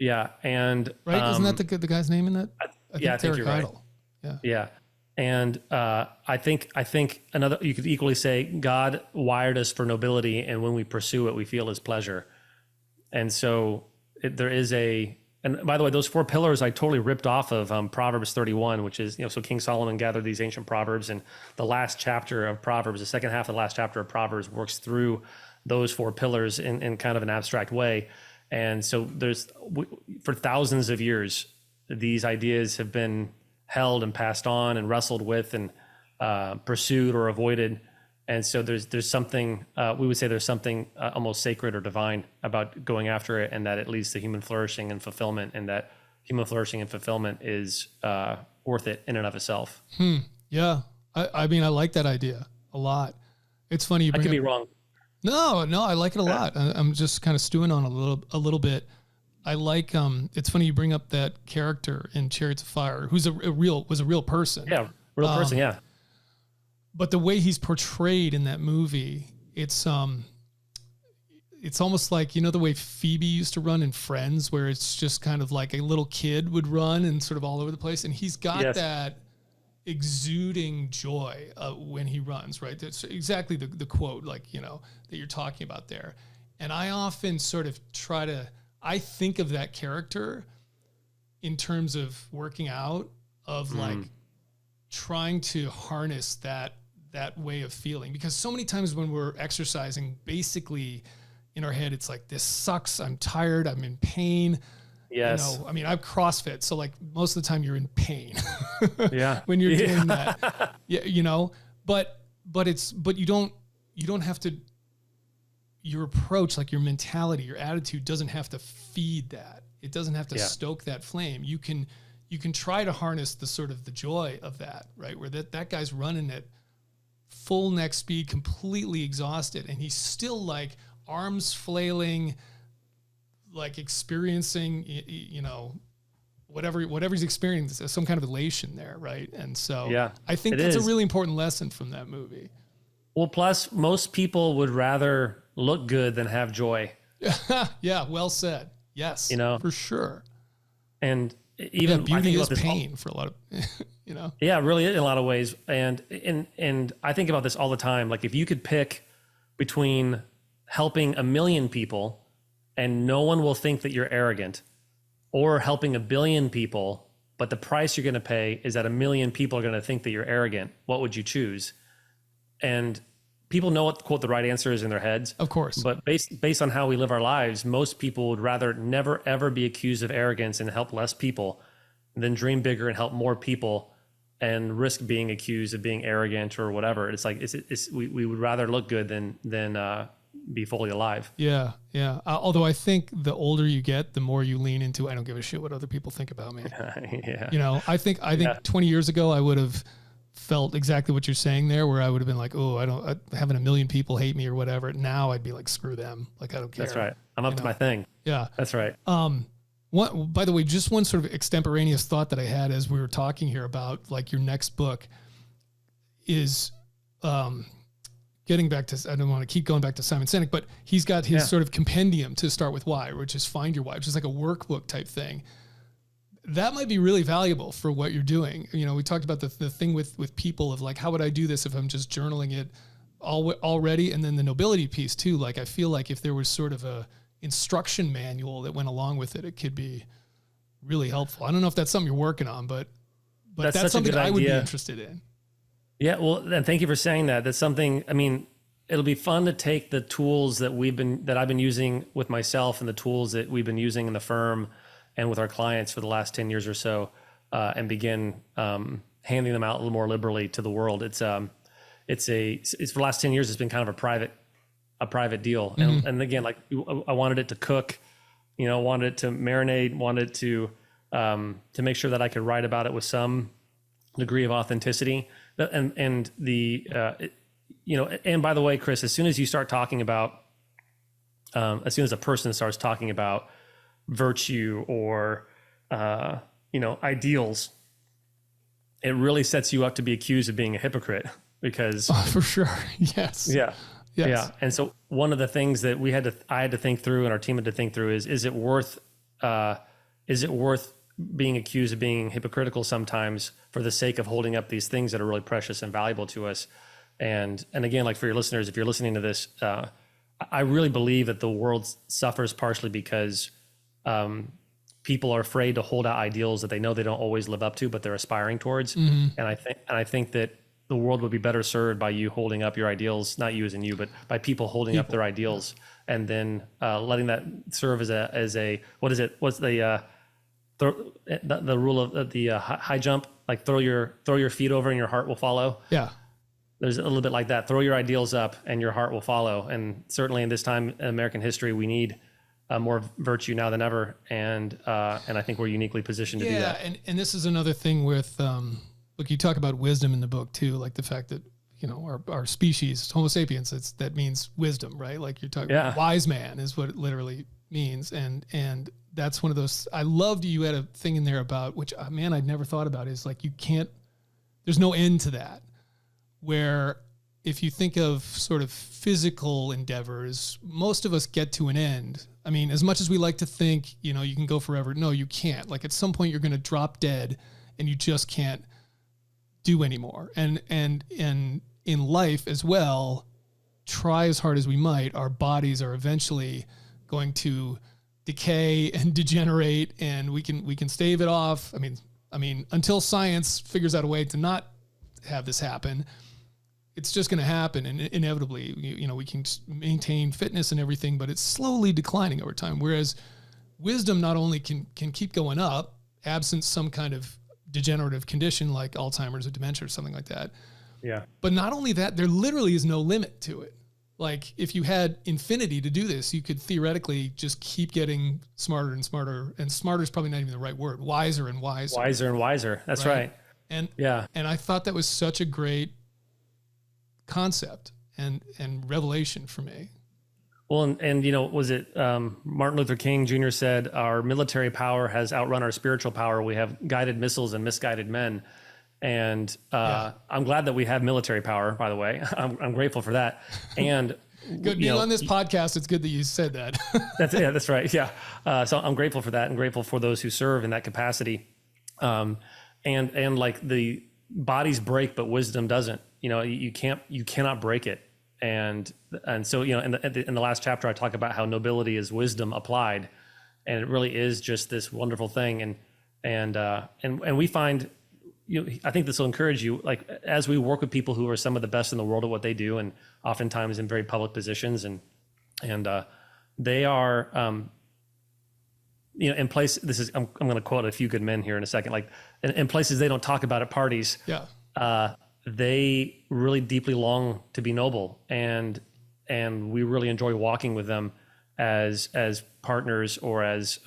And right. Isn't that the guy's name in that? I think Eric you're right. Idle. Yeah. Yeah. And I think you could equally say God wired us for nobility, and when we pursue it, we feel his pleasure. And so there is and by the way, those 4 pillars I totally ripped off of Proverbs 31, which is, so King Solomon gathered these ancient proverbs, and the last chapter of Proverbs, the second half of the last chapter of Proverbs, works through those 4 pillars in kind of an abstract way. And so for thousands of years, these ideas have been held and passed on and wrestled with and pursued or avoided. And so there's something, we would say there's something almost sacred or divine about going after it, and that it leads to human flourishing and fulfillment, and that human flourishing and fulfillment is worth it in and of itself. Yeah. I mean, I like that idea a lot. It's funny. I could be wrong. No, I like it a lot. I'm just kind of stewing on a little bit. I like, it's funny you bring up that character in Chariots of Fire, who's was a real person. Yeah. Real person. Yeah. But the way he's portrayed in that movie, it's almost like, the way Phoebe used to run in Friends, where it's just kind of like a little kid would run and sort of all over the place. And he's got that exuding joy when he runs, right? That's exactly the quote, like, that you're talking about there. And I often sort of I think of that character in terms of working out, of like trying to harness that way of feeling, because so many times when we're exercising, basically in our head, it's like, this sucks. I'm tired. I'm in pain. Yes. I mean, I've CrossFit, so like most of the time you're in pain. Yeah. When you're doing that, but you don't have to, your approach, like your mentality, your attitude doesn't have to feed that. It doesn't have to stoke that flame. You can try to harness the sort of the joy of that, right? Where that guy's running at full neck speed, completely exhausted, and he's still like arms flailing, like experiencing, whatever he's experiencing, there's some kind of elation there, right? And so Yeah, I think it that's is. a really important lesson from that movie. Well, plus most people would rather look good than have joy. Yeah, well said. Yes, for sure. And even I beauty think is about this pain for a lot of, Yeah, really in a lot of ways. And I think about this all the time. Like if you could pick between helping 1 million people and no one will think that you're arrogant, or helping 1 billion people, but the price you're going to pay is that 1 million people are going to think that you're arrogant, what would you choose? And people know what, quote, the right answer is in their heads. of course. But based on how we live our lives, most people would rather never, ever be accused of arrogance and help less people than dream bigger and help more people and risk being accused of being arrogant or whatever. It's like, we would rather look good than be fully alive. Yeah. Although I think the older you get, the more you lean into, I don't give a shit what other people think about me. Yeah. I think 20 years ago, I would have felt exactly what you're saying there, where I would have been like, oh, having 1 million people hate me or whatever. Now I'd be like, screw them. Like, I don't care. That's right. I'm up to my thing. Yeah. That's right. By the way, just one sort of extemporaneous thought that I had as we were talking here about like your next book is, getting back to, I don't want to keep going back to Simon Sinek, but he's got his sort of compendium to start with why, which is Find Your Why, which is like a workbook type thing. That might be really valuable for what you're doing. We talked about the thing with people of like, how would I do this if I'm just journaling it already? And then the nobility piece too. Like, I feel like if there was sort of a instruction manual that went along with it, it could be really helpful. I don't know if that's something you're working on, but that's something I would be interested in. Yeah, well, and thank you for saying that. That's something, I mean, it'll be fun to take the tools that I've been using with myself and the tools that we've been using in the firm and with our clients for the last 10 years or so, and begin handing them out a little more liberally to the world. It's for the last 10 years, it's been kind of a private deal. Mm-hmm. And again, like I wanted it to cook, wanted it to marinate, wanted to make sure that I could write about it with some degree of authenticity. And by the way, Chris, as soon as you start talking about, as soon as a person starts talking about virtue or, ideals, it really sets you up to be accused of being a hypocrite because for sure. Yes. Yeah. Yes. Yeah. And so one of the things that I had to think through and our team had to think through is it worth being accused of being hypocritical sometimes for the sake of holding up these things that are really precious and valuable to us. And again, like for your listeners, if you're listening to this, I really believe that the world suffers partially because people are afraid to hold out ideals that they know they don't always live up to, but they're aspiring towards. Mm-hmm. And I think that the world would be better served by you holding up your ideals, not you as in you, but by people holding up their ideals and then letting that serve as a what is it? What's the rule of the high jump? Like throw your feet over and your heart will follow. Yeah. There's a little bit like that. Throw your ideals up and your heart will follow. And certainly in this time in American history, we need more virtue now than ever. And I think we're uniquely positioned to do that. And this is another thing with, look, you talk about wisdom in the book too, like the fact that, our species, Homo sapiens, that means wisdom, right? Like you're talking wise man is what it literally means. And that's one of those, I loved you had a thing in there about, which, man, I'd never thought about, is like, there's no end to that. Where if you think of sort of physical endeavors, most of us get to an end. I mean, as much as we like to think, you can go forever. No, you can't. Like at some point you're going to drop dead and you just can't do anymore. And in life as well, try as hard as we might, our bodies are eventually going to decay and degenerate, and we can stave it off. I mean, until science figures out a way to not have this happen, it's just going to happen, and inevitably, we can maintain fitness and everything, but it's slowly declining over time. Whereas wisdom not only can keep going up, absent some kind of degenerative condition like Alzheimer's or dementia or something like that. Yeah. But not only that, there literally is no limit to it. Like if you had infinity to do this, you could theoretically just keep getting smarter and smarter, and smarter is probably not even the right word. Wiser and wiser. Wiser and wiser. That's right. And yeah. And I thought that was such a great concept and revelation for me. Well, and was it Martin Luther King Jr. said, our military power has outrun our spiritual power. We have guided missiles and misguided men. And I'm glad that we have military power, by the way. I'm grateful for that. And good being on this podcast. It's good that you said that. That's right. Yeah. So I'm grateful for that and grateful for those who serve in that capacity. And like the bodies break, but wisdom doesn't. You cannot break it. And so in the last chapter, I talk about how nobility is wisdom applied, and it really is just this wonderful thing. And we find, I think this will encourage you, like as we work with people who are some of the best in the world at what they do, and oftentimes in very public positions, and they are, in place. This is I'm going to quote a few good men here in a second. Like in places they don't talk about at parties. Yeah. They really deeply long to be noble, and we really enjoy walking with them as partners or as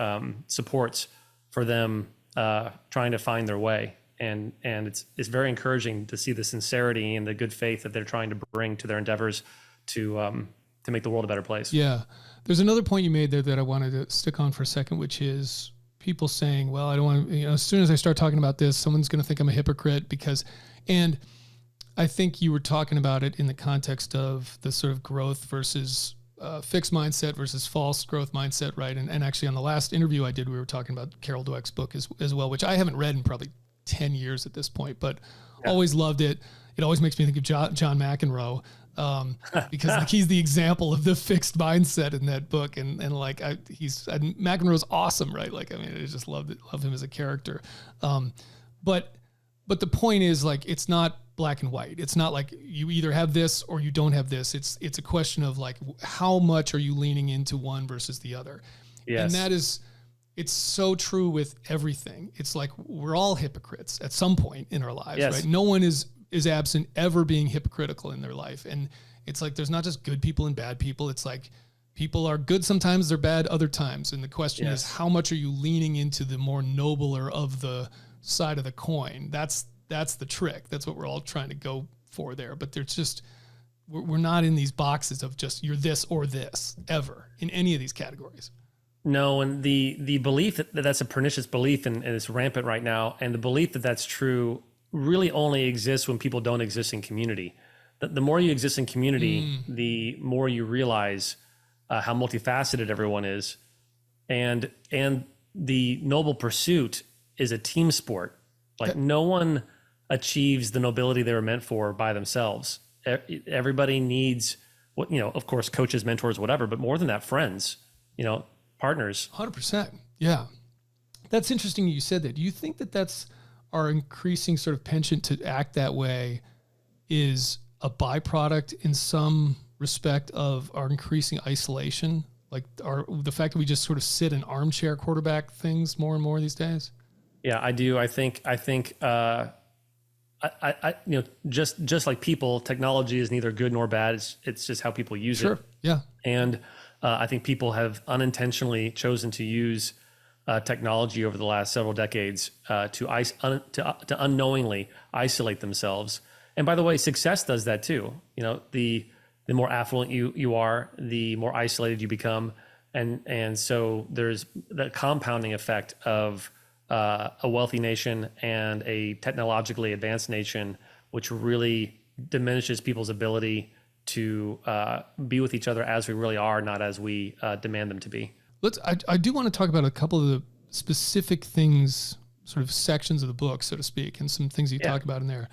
supports for them trying to find their way. And it's very encouraging to see the sincerity and the good faith that they're trying to bring to their endeavors to make the world a better place. Yeah, there's another point you made there that I wanted to stick on for a second, which is people saying, "Well, I don't want to." As soon as I start talking about this, someone's going to think I'm a hypocrite because, and I think you were talking about it in the context of the sort of growth versus fixed mindset versus false growth mindset, right? And actually on the last interview I did, we were talking about Carol Dweck's book as well, which I haven't read in probably 10 years at this point, but always loved it. It always makes me think of John McEnroe because he's the example of the fixed mindset in that book. And McEnroe's awesome, right? Like, I mean, I just love him as a character. But the point is, like, it's not black and white. It's not like you either have this or you don't have this. It's a question of like, how much are you leaning into one versus the other? Yes. And that is, it's so true with everything. It's like, we're all hypocrites at some point in our lives, yes. Right? No one is absent ever being hypocritical in their life. And it's like, there's not just good people and bad people. It's like, people are good sometimes, they're bad other times. And the question is, how much are you leaning into the more nobler of the side of the coin? That's the trick. That's what we're all trying to go for there. But there's just, we're not in these boxes of just you're this or this ever in any of these categories. No, and the belief that that's a pernicious belief and it's rampant right now, and the belief that that's true really only exists when people don't exist in community. The more you exist in community, the more you realize how multifaceted everyone is, and the noble pursuit is a team sport. Like no one achieves the nobility they were meant for by themselves. Everybody needs of course, coaches, mentors, whatever, but more than that, friends, partners. 100%. Yeah. That's interesting you said that. Do you think that that's our increasing sort of penchant to act that way is a byproduct in some respect of our increasing isolation? Like the fact that we just sort of sit in armchair quarterback things more and more these days? Yeah, I do. I think just like people, technology is neither good nor bad. It's just how people use it. Yeah. And I think people have unintentionally chosen to use technology over the last several decades to unknowingly isolate themselves. And by the way, success does that too. The more affluent you are, the more isolated you become, and so there's the compounding effect of a wealthy nation and a technologically advanced nation, which really diminishes people's ability to be with each other as we really are, not as we demand them to be. I do want to talk about a couple of the specific things, sort of sections of the book, so to speak, and some things you talk about in there.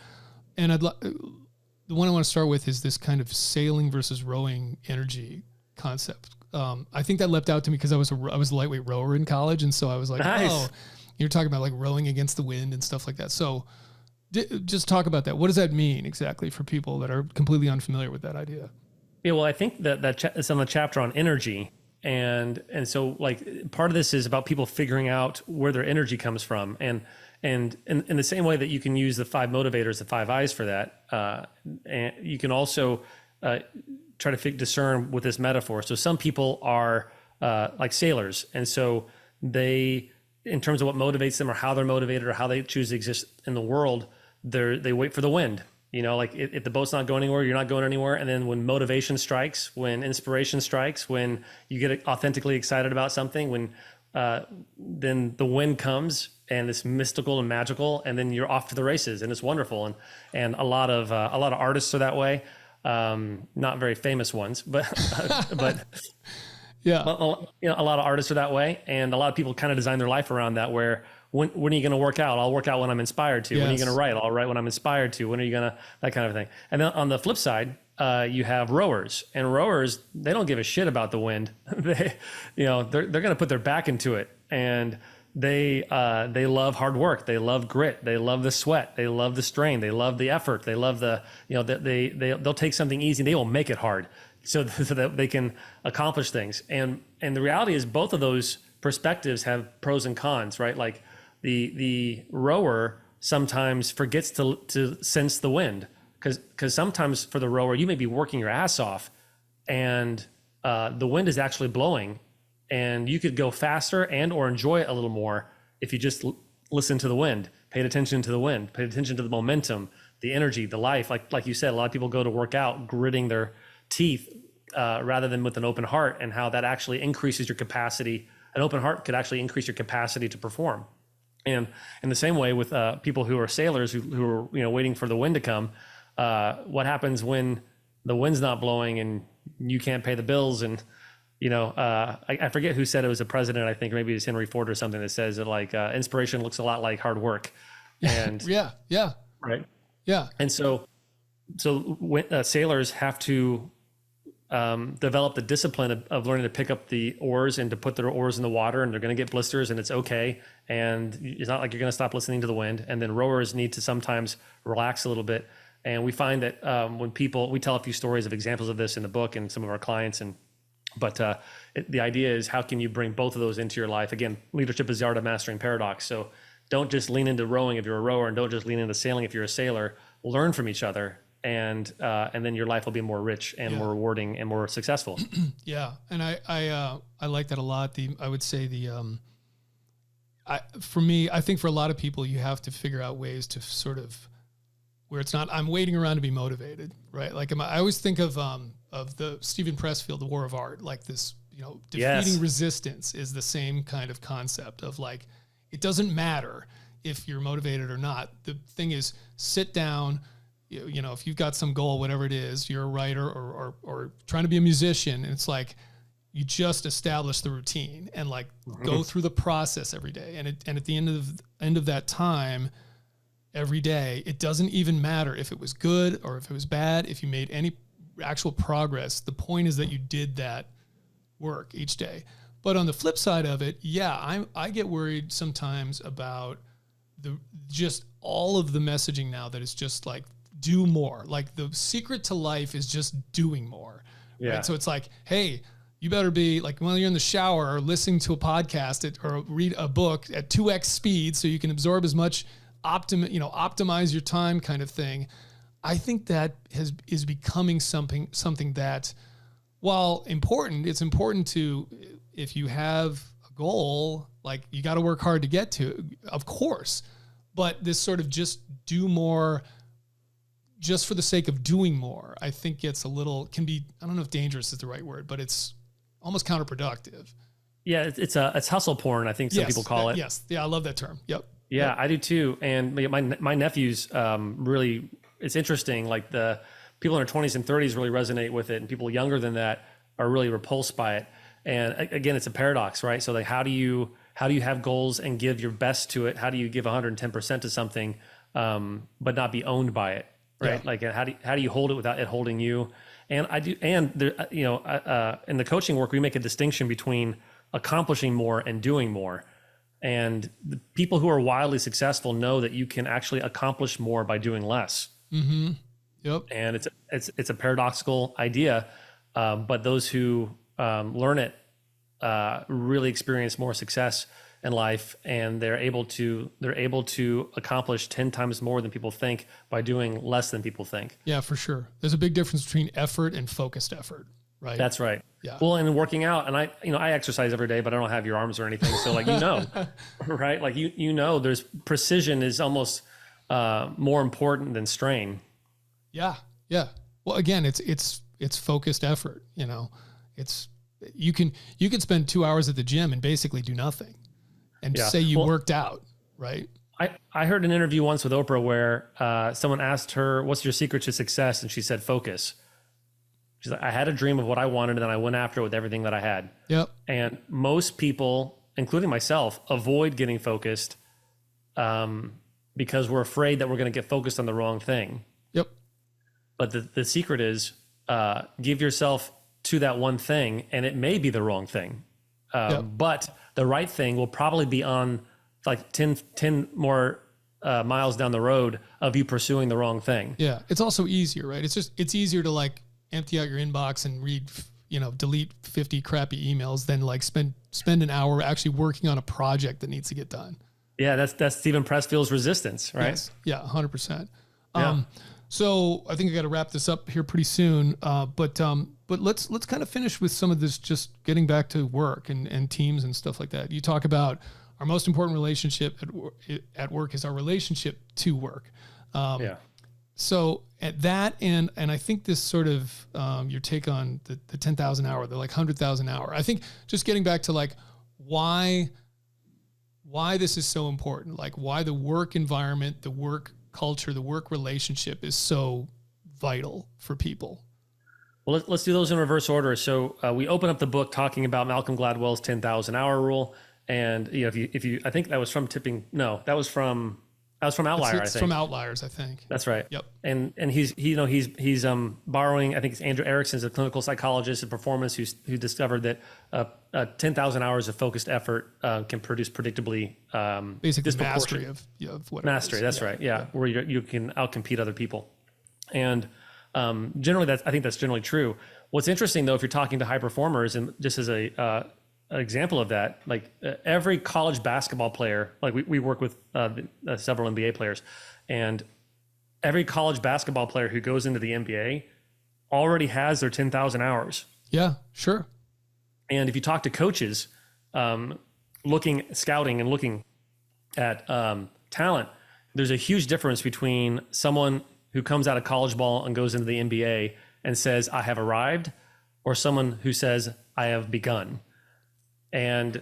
And the one I want to start with is this kind of sailing versus rowing energy concept. I think that leapt out to me because I was a lightweight rower in college, and so I was like, nice. Oh, you're talking about like rowing against the wind and stuff like that. So just talk about that. What does that mean exactly for people that are completely unfamiliar with that idea? Yeah, well, I think that it's on the chapter on energy. And so like part of this is about people figuring out where their energy comes from. And in the same way that you can use the 5 motivators, the 5 I's for that, and you can also try to discern with this metaphor. So some people are like sailors. And so they, in terms of what motivates them or how they're motivated or how they choose to exist in the world, they wait for the wind. You know, like if the boat's not going anywhere, you're not going anywhere. And then when motivation strikes, when inspiration strikes, when you get authentically excited about something, when then the wind comes and it's mystical and magical, and then you're off to the races, and it's wonderful. And a lot of artists are that way. Not very famous ones, but Yeah. you know, a lot of artists are that way, and a lot of people kind of design their life around that. Where when are you going to work out? I'll work out when I'm inspired to. When are you Yes. going to write? I'll write when I'm inspired to. When are you going to, that kind of thing. And then on the flip side, you have rowers, and rowers, they don't give a shit about the wind. They're going to put their back into it, and they love hard work. They love grit. They love the sweat. They love the strain. They love the effort. They love they'll take something easy and they will make it hard so that they can accomplish things. And the reality is both of those perspectives have pros and cons, right? Like the rower sometimes forgets to sense the wind, because sometimes for the rower, you may be working your ass off and the wind is actually blowing, and you could go faster and or enjoy it a little more if you just listen to the wind, paid attention to the wind, paid attention to the momentum, the energy, the life. Like you said, a lot of people go to work out gritting their teeth rather than with an open heart, and how that actually increases your capacity. An open heart could actually increase your capacity to perform. And in the same way with people who are sailors who are waiting for the wind to come, what happens when the wind's not blowing and you can't pay the bills? And I forget who said it, was a president, I think, maybe it was Henry Ford or something, that says that like inspiration looks a lot like hard work. And Yeah. right. Yeah. And so when, sailors have to develop the discipline of learning to pick up the oars and to put their oars in the water, and they're going to get blisters, and it's okay. And it's not like you're going to stop listening to the wind. And then rowers need to sometimes relax a little bit. And we find that when people, we tell a few stories of examples of this in the book and some of our clients, but the idea is, how can you bring both of those into your life? Again, leadership is the art of mastering paradox. So don't just lean into rowing if you're a rower, and don't just lean into sailing if you're a sailor. Learn from each other, and then your life will be more rich and more rewarding and more successful. Yeah, and I like that a lot. I would say for me, I think for a lot of people, you have to figure out ways to sort of, where it's not, I'm waiting around to be motivated, right? Like I always think of the Stephen Pressfield, The War of Art, like this, defeating resistance is the same kind of concept of like, it doesn't matter if you're motivated or not. The thing is, sit down, if you've got some goal, whatever it is, you're a writer or trying to be a musician, and it's like, you just establish the routine and like go through the process every day. And at the end of that time, every day, it doesn't even matter if it was good or if it was bad, if you made any actual progress. The point is that you did that work each day. But on the flip side of it, I get worried sometimes about just all of the messaging now that is just like, do more. Like the secret to life is just doing more. Yeah. Right? So it's like, hey, you better be like, while you're in the shower or listening to a podcast or read a book at 2x speed so you can absorb as much optimize your time kind of thing. I think that is becoming something that, while important, it's important to, if you have a goal, like you got to work hard to get to, of course, but this sort of just do more just for the sake of doing more, I think can be, I don't know if dangerous is the right word, but it's almost counterproductive. Yeah. It's hustle porn, I think some people call it. Yes. Yeah. I love that term. Yep. Yeah, Yep. I do too. And my nephews really, it's interesting. Like the people in their 20s and 30s really resonate with it, and people younger than that are really repulsed by it. And again, it's a paradox, right? So like, how do you have goals and give your best to it? How do you give 110% to something, but not be owned by it, right? Yeah. Like how do you hold it without it holding you? And I do. And there, in the coaching work, we make a distinction between accomplishing more and doing more. And the people who are wildly successful know that you can actually accomplish more by doing less. Mm-hmm. Yep. And it's a paradoxical idea, but those who learn it really experience more success in life, and they're able to accomplish 10 times more than people think by doing less than people think. Yeah, for sure. There's a big difference between effort and focused effort. Right. That's right. Yeah. Well, and working out, and I exercise every day, but I don't have your arms or anything. So like, right. Like, there's precision is almost more important than strain. Yeah. Yeah. Well, again, it's focused effort. You know, you can spend 2 hours at the gym and basically do nothing and say you worked out, right? I heard an interview once with Oprah where someone asked her, what's your secret to success? And she said, focus. She's like, I had a dream of what I wanted and then I went after it with everything that I had. Yep. And most people, including myself, avoid getting focused because we're afraid that we're going to get focused on the wrong thing. Yep. But the secret is give yourself to that one thing, and it may be the wrong thing. But the right thing will probably be on like 10 more miles down the road of you pursuing the wrong thing. Yeah. It's also easier, right? It's easier to like empty out your inbox and read, delete 50 crappy emails than like spend an hour actually working on a project that needs to get done. Yeah. That's Stephen Pressfield's resistance, right? Yes. Yeah. 100%. Yeah. So I think I got to wrap this up here pretty soon. But let's kind of finish with some of this, just getting back to work and teams and stuff like that. You talk about our most important relationship at work is our relationship to work. So at that, and I think this sort of your take on the 10,000 hour, the like 100,000 hour. I think just getting back to like why this is so important, like why the work environment, the work culture, the work relationship is so vital for people. Well, let's do those in reverse order. So we open up the book talking about Malcolm Gladwell's 10,000 hour rule. And if you, I think that was from that was from Outlier. It's from Outliers, I think. That's right. Yep. And he's borrowing, I think it's Andrew Erickson's a clinical psychologist of performance who discovered that 10,000 hours of focused effort can produce predictably basically mastery of whatever. Mastery. That's right. Yeah. Where you can outcompete other people. And generally I think that's generally true. What's interesting though, if you're talking to high performers, and just as an example of that, like every college basketball player, like we work with several NBA players, and every college basketball player who goes into the NBA already has their 10,000 hours. Yeah, sure. And if you talk to coaches, scouting and looking at talent, there's a huge difference between someone who comes out of college ball and goes into the NBA and says, I have arrived, or someone who says, I have begun. And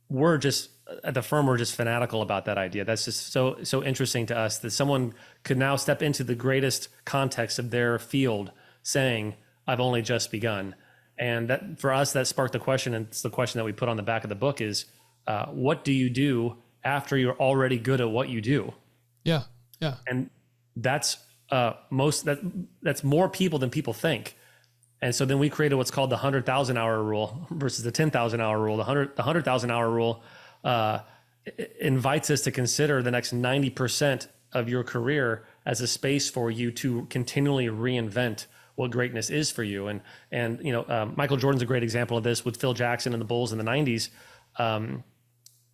we're just, at the firm, we're just fanatical about that idea. That's just so interesting to us that someone could now step into the greatest context of their field saying, I've only just begun. And that, for us, that sparked the question, and it's the question that we put on the back of the book is, what do you do after you're already good at what you do? Yeah, yeah. And that's that's more people than people think. And so then we created what's called the 100,000 hour rule versus the 10,000 hour rule. The 100,000 hour rule invites us to consider the next 90% of your career as a space for you to continually reinvent what greatness is for you. And Michael Jordan's a great example of this with Phil Jackson and the Bulls in the 90s.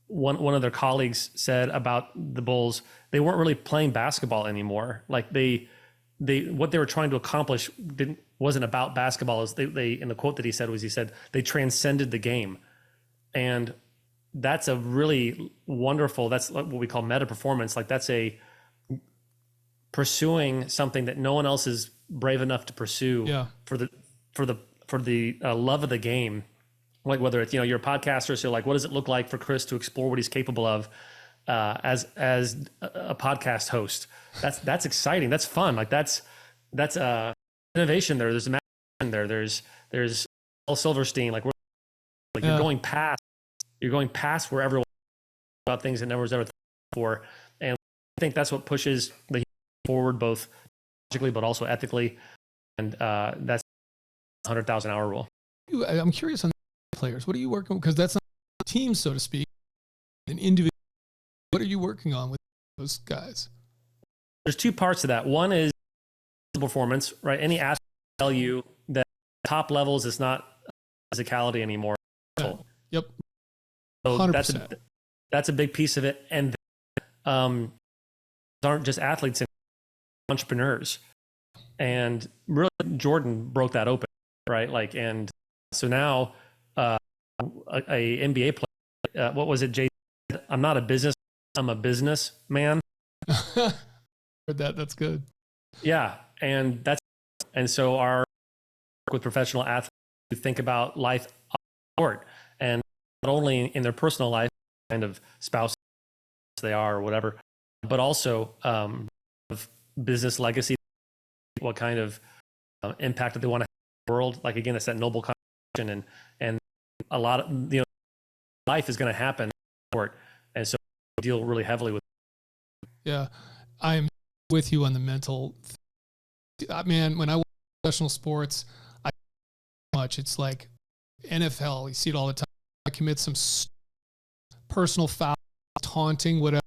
One of their colleagues said about the Bulls, they weren't really playing basketball anymore. Like what they were trying to accomplish wasn't about basketball. As they in the quote that he said they transcended the game. And that's a really wonderful, that's what we call meta performance. Like that's a pursuing something that no one else is brave enough to pursue for the love of the game. Like whether it's, you're a podcaster, so like, what does it look like for Chris to explore what he's capable of as a podcast host? That's exciting. That's fun. Like that's innovation there. There's a there. There's Al Silverstein. Like you're going past where everyone about things that never was ever thought before. And I think that's what pushes the forward, both logically but also ethically. And that's 100,000 hour rule. I'm curious on players. What are you working on? Because that's not a team, so to speak, an individual. What are you working on with those guys? There's two parts to that. One is performance, right? Any athlete will tell you that top levels is not physicality anymore. Yeah. Yep. So 100%. that's a big piece of it. And aren't just athletes, entrepreneurs. And really Jordan broke that open, right? Like, and so now a NBA player, what was it, Jay? I'm not a business, I'm a businessman. Heard that. That's good. Yeah. And so our work with professional athletes to think about life on the court, and not only in their personal life, kind of spouse they are or whatever, but also of business legacy, what kind of impact that they want to have in the world. Like, again, it's that noble conversation, and a lot of, life is going to happen in the court. And so we deal really heavily with. Yeah, I'm with you on the mental. Man, when I watch professional sports, it's like NFL. You see it all the time. I commit some personal foul, taunting, whatever.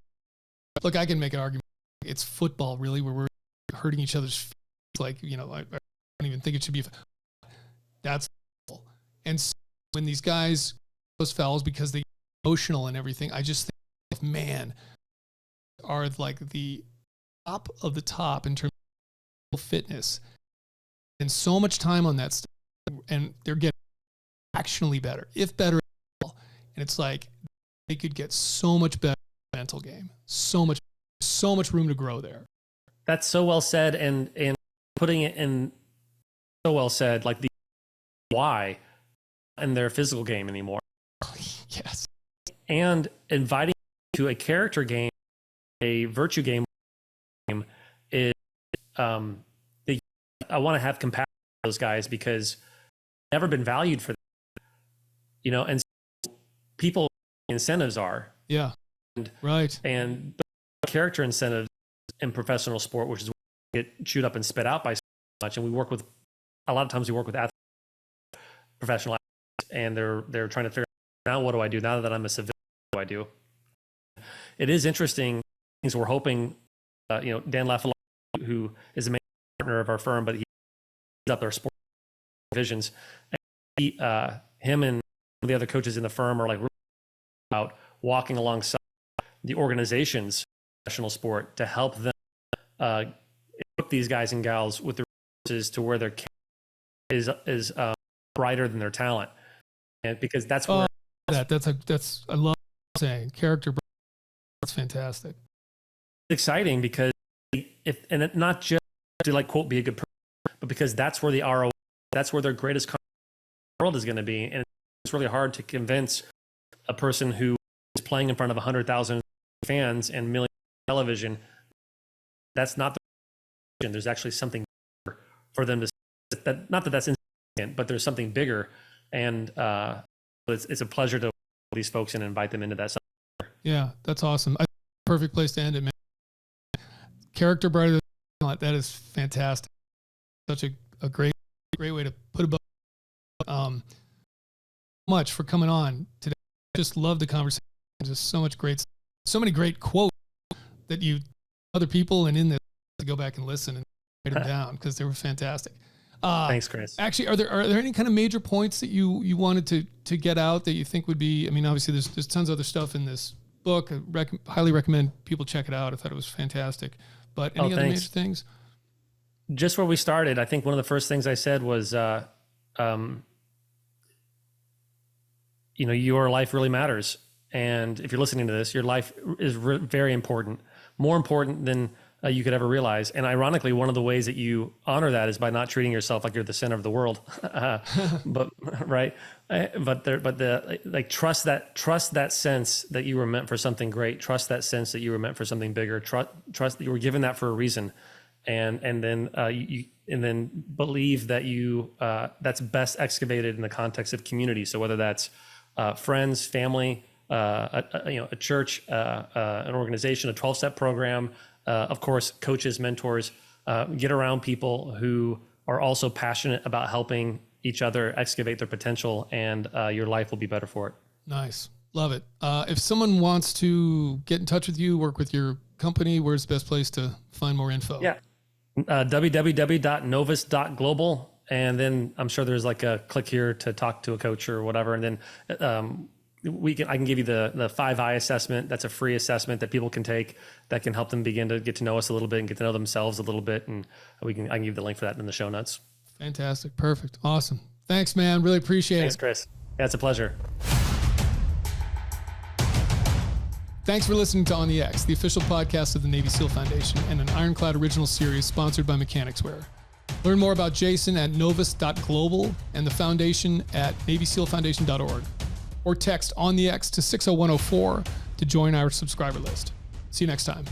Look, I can make an argument. It's football, really, where we're hurting each other's feelings. Like, I don't even think it should be. That's foul. And so when these guys those fouls because they're emotional and everything, I just think, man, are like the top of the top in terms of fitness, and so much time on that stuff, and they're getting actually better, if better. And it's like they could get so much better mental game, so much room to grow there. That's so well said, and putting it in so well said, like the why in their physical game anymore. Yes. And inviting to a character game, a virtue game is I want to have compassion for those guys because they've never been valued for that. And so people incentives are. Yeah. Right. And character incentives in professional sport, which is get chewed up and spit out by so much. And a lot of times we work with professional athletes, and they're trying to figure out, now what do I do? Now that I'm a civilian, what do I do? It is interesting. Things we're hoping, Dan Lafayette, who is a main partner of our firm, but he's up our sport divisions. And him and the other coaches in the firm are like about walking alongside the organizations, professional sport, to help them equip these guys and gals with the resources to where their is brighter than their talent, and because that's where that's I love saying character. That's fantastic. It's exciting because it not just to like quote be a good person, but because that's where the ROI, that's where their greatest world is going to be, and it's really hard to convince a person who is playing in front of 100,000 fans and million television. That's not the. There's actually something for them to. Not that that's insignificant, but there's something bigger, and it's a pleasure to these folks and invite them into that. Yeah, that's awesome. Perfect place to end it, man. Character brighter than talent. That is fantastic. Such a great way to put it. Much for coming on today. Just love the conversation. Just so many great quotes that other people and in this to go back and listen and write them down because they were fantastic. Thanks, Chris. Actually, are there any kind of major points that you wanted to get out that you think would be? I mean, obviously there's tons of other stuff in this book. I highly recommend people check it out. I thought it was fantastic. But any other major things? Just where we started, I think one of the first things I said was, your life really matters. And if you're listening to this, your life is very important, more important than you could ever realize. And ironically, one of the ways that you honor that is by not treating yourself like you're the center of the world. But right. Trust that sense that you were meant for something great. Trust that sense that you were meant for something bigger. Trust that you were given that for a reason. And then believe that that's best excavated in the context of community. So whether that's friends, family, a church, an organization, a 12-step program, of course, coaches, mentors, get around people who are also passionate about helping each other excavate their potential, and your life will be better for it. Nice. Love it. If someone wants to get in touch with you, work with your company, where's the best place to find more info? Yeah. www.novus.global. And then I'm sure there's like a click here to talk to a coach or whatever. And then I can give you the 5I assessment. That's a free assessment that people can take that can help them begin to get to know us a little bit and get to know themselves a little bit. And I can give you the link for that in the show notes. Fantastic. Perfect. Awesome. Thanks, man. Really appreciate it. Thanks, Chris. Yeah, it's a pleasure. Thanks for listening to On the X, the official podcast of the Navy SEAL Foundation and an Ironclad original series sponsored by Mechanicswear. Learn more about Jason at Novus.Global and the foundation at NavySealFoundation.org. Or text On the X to 60104 to join our subscriber list. See you next time.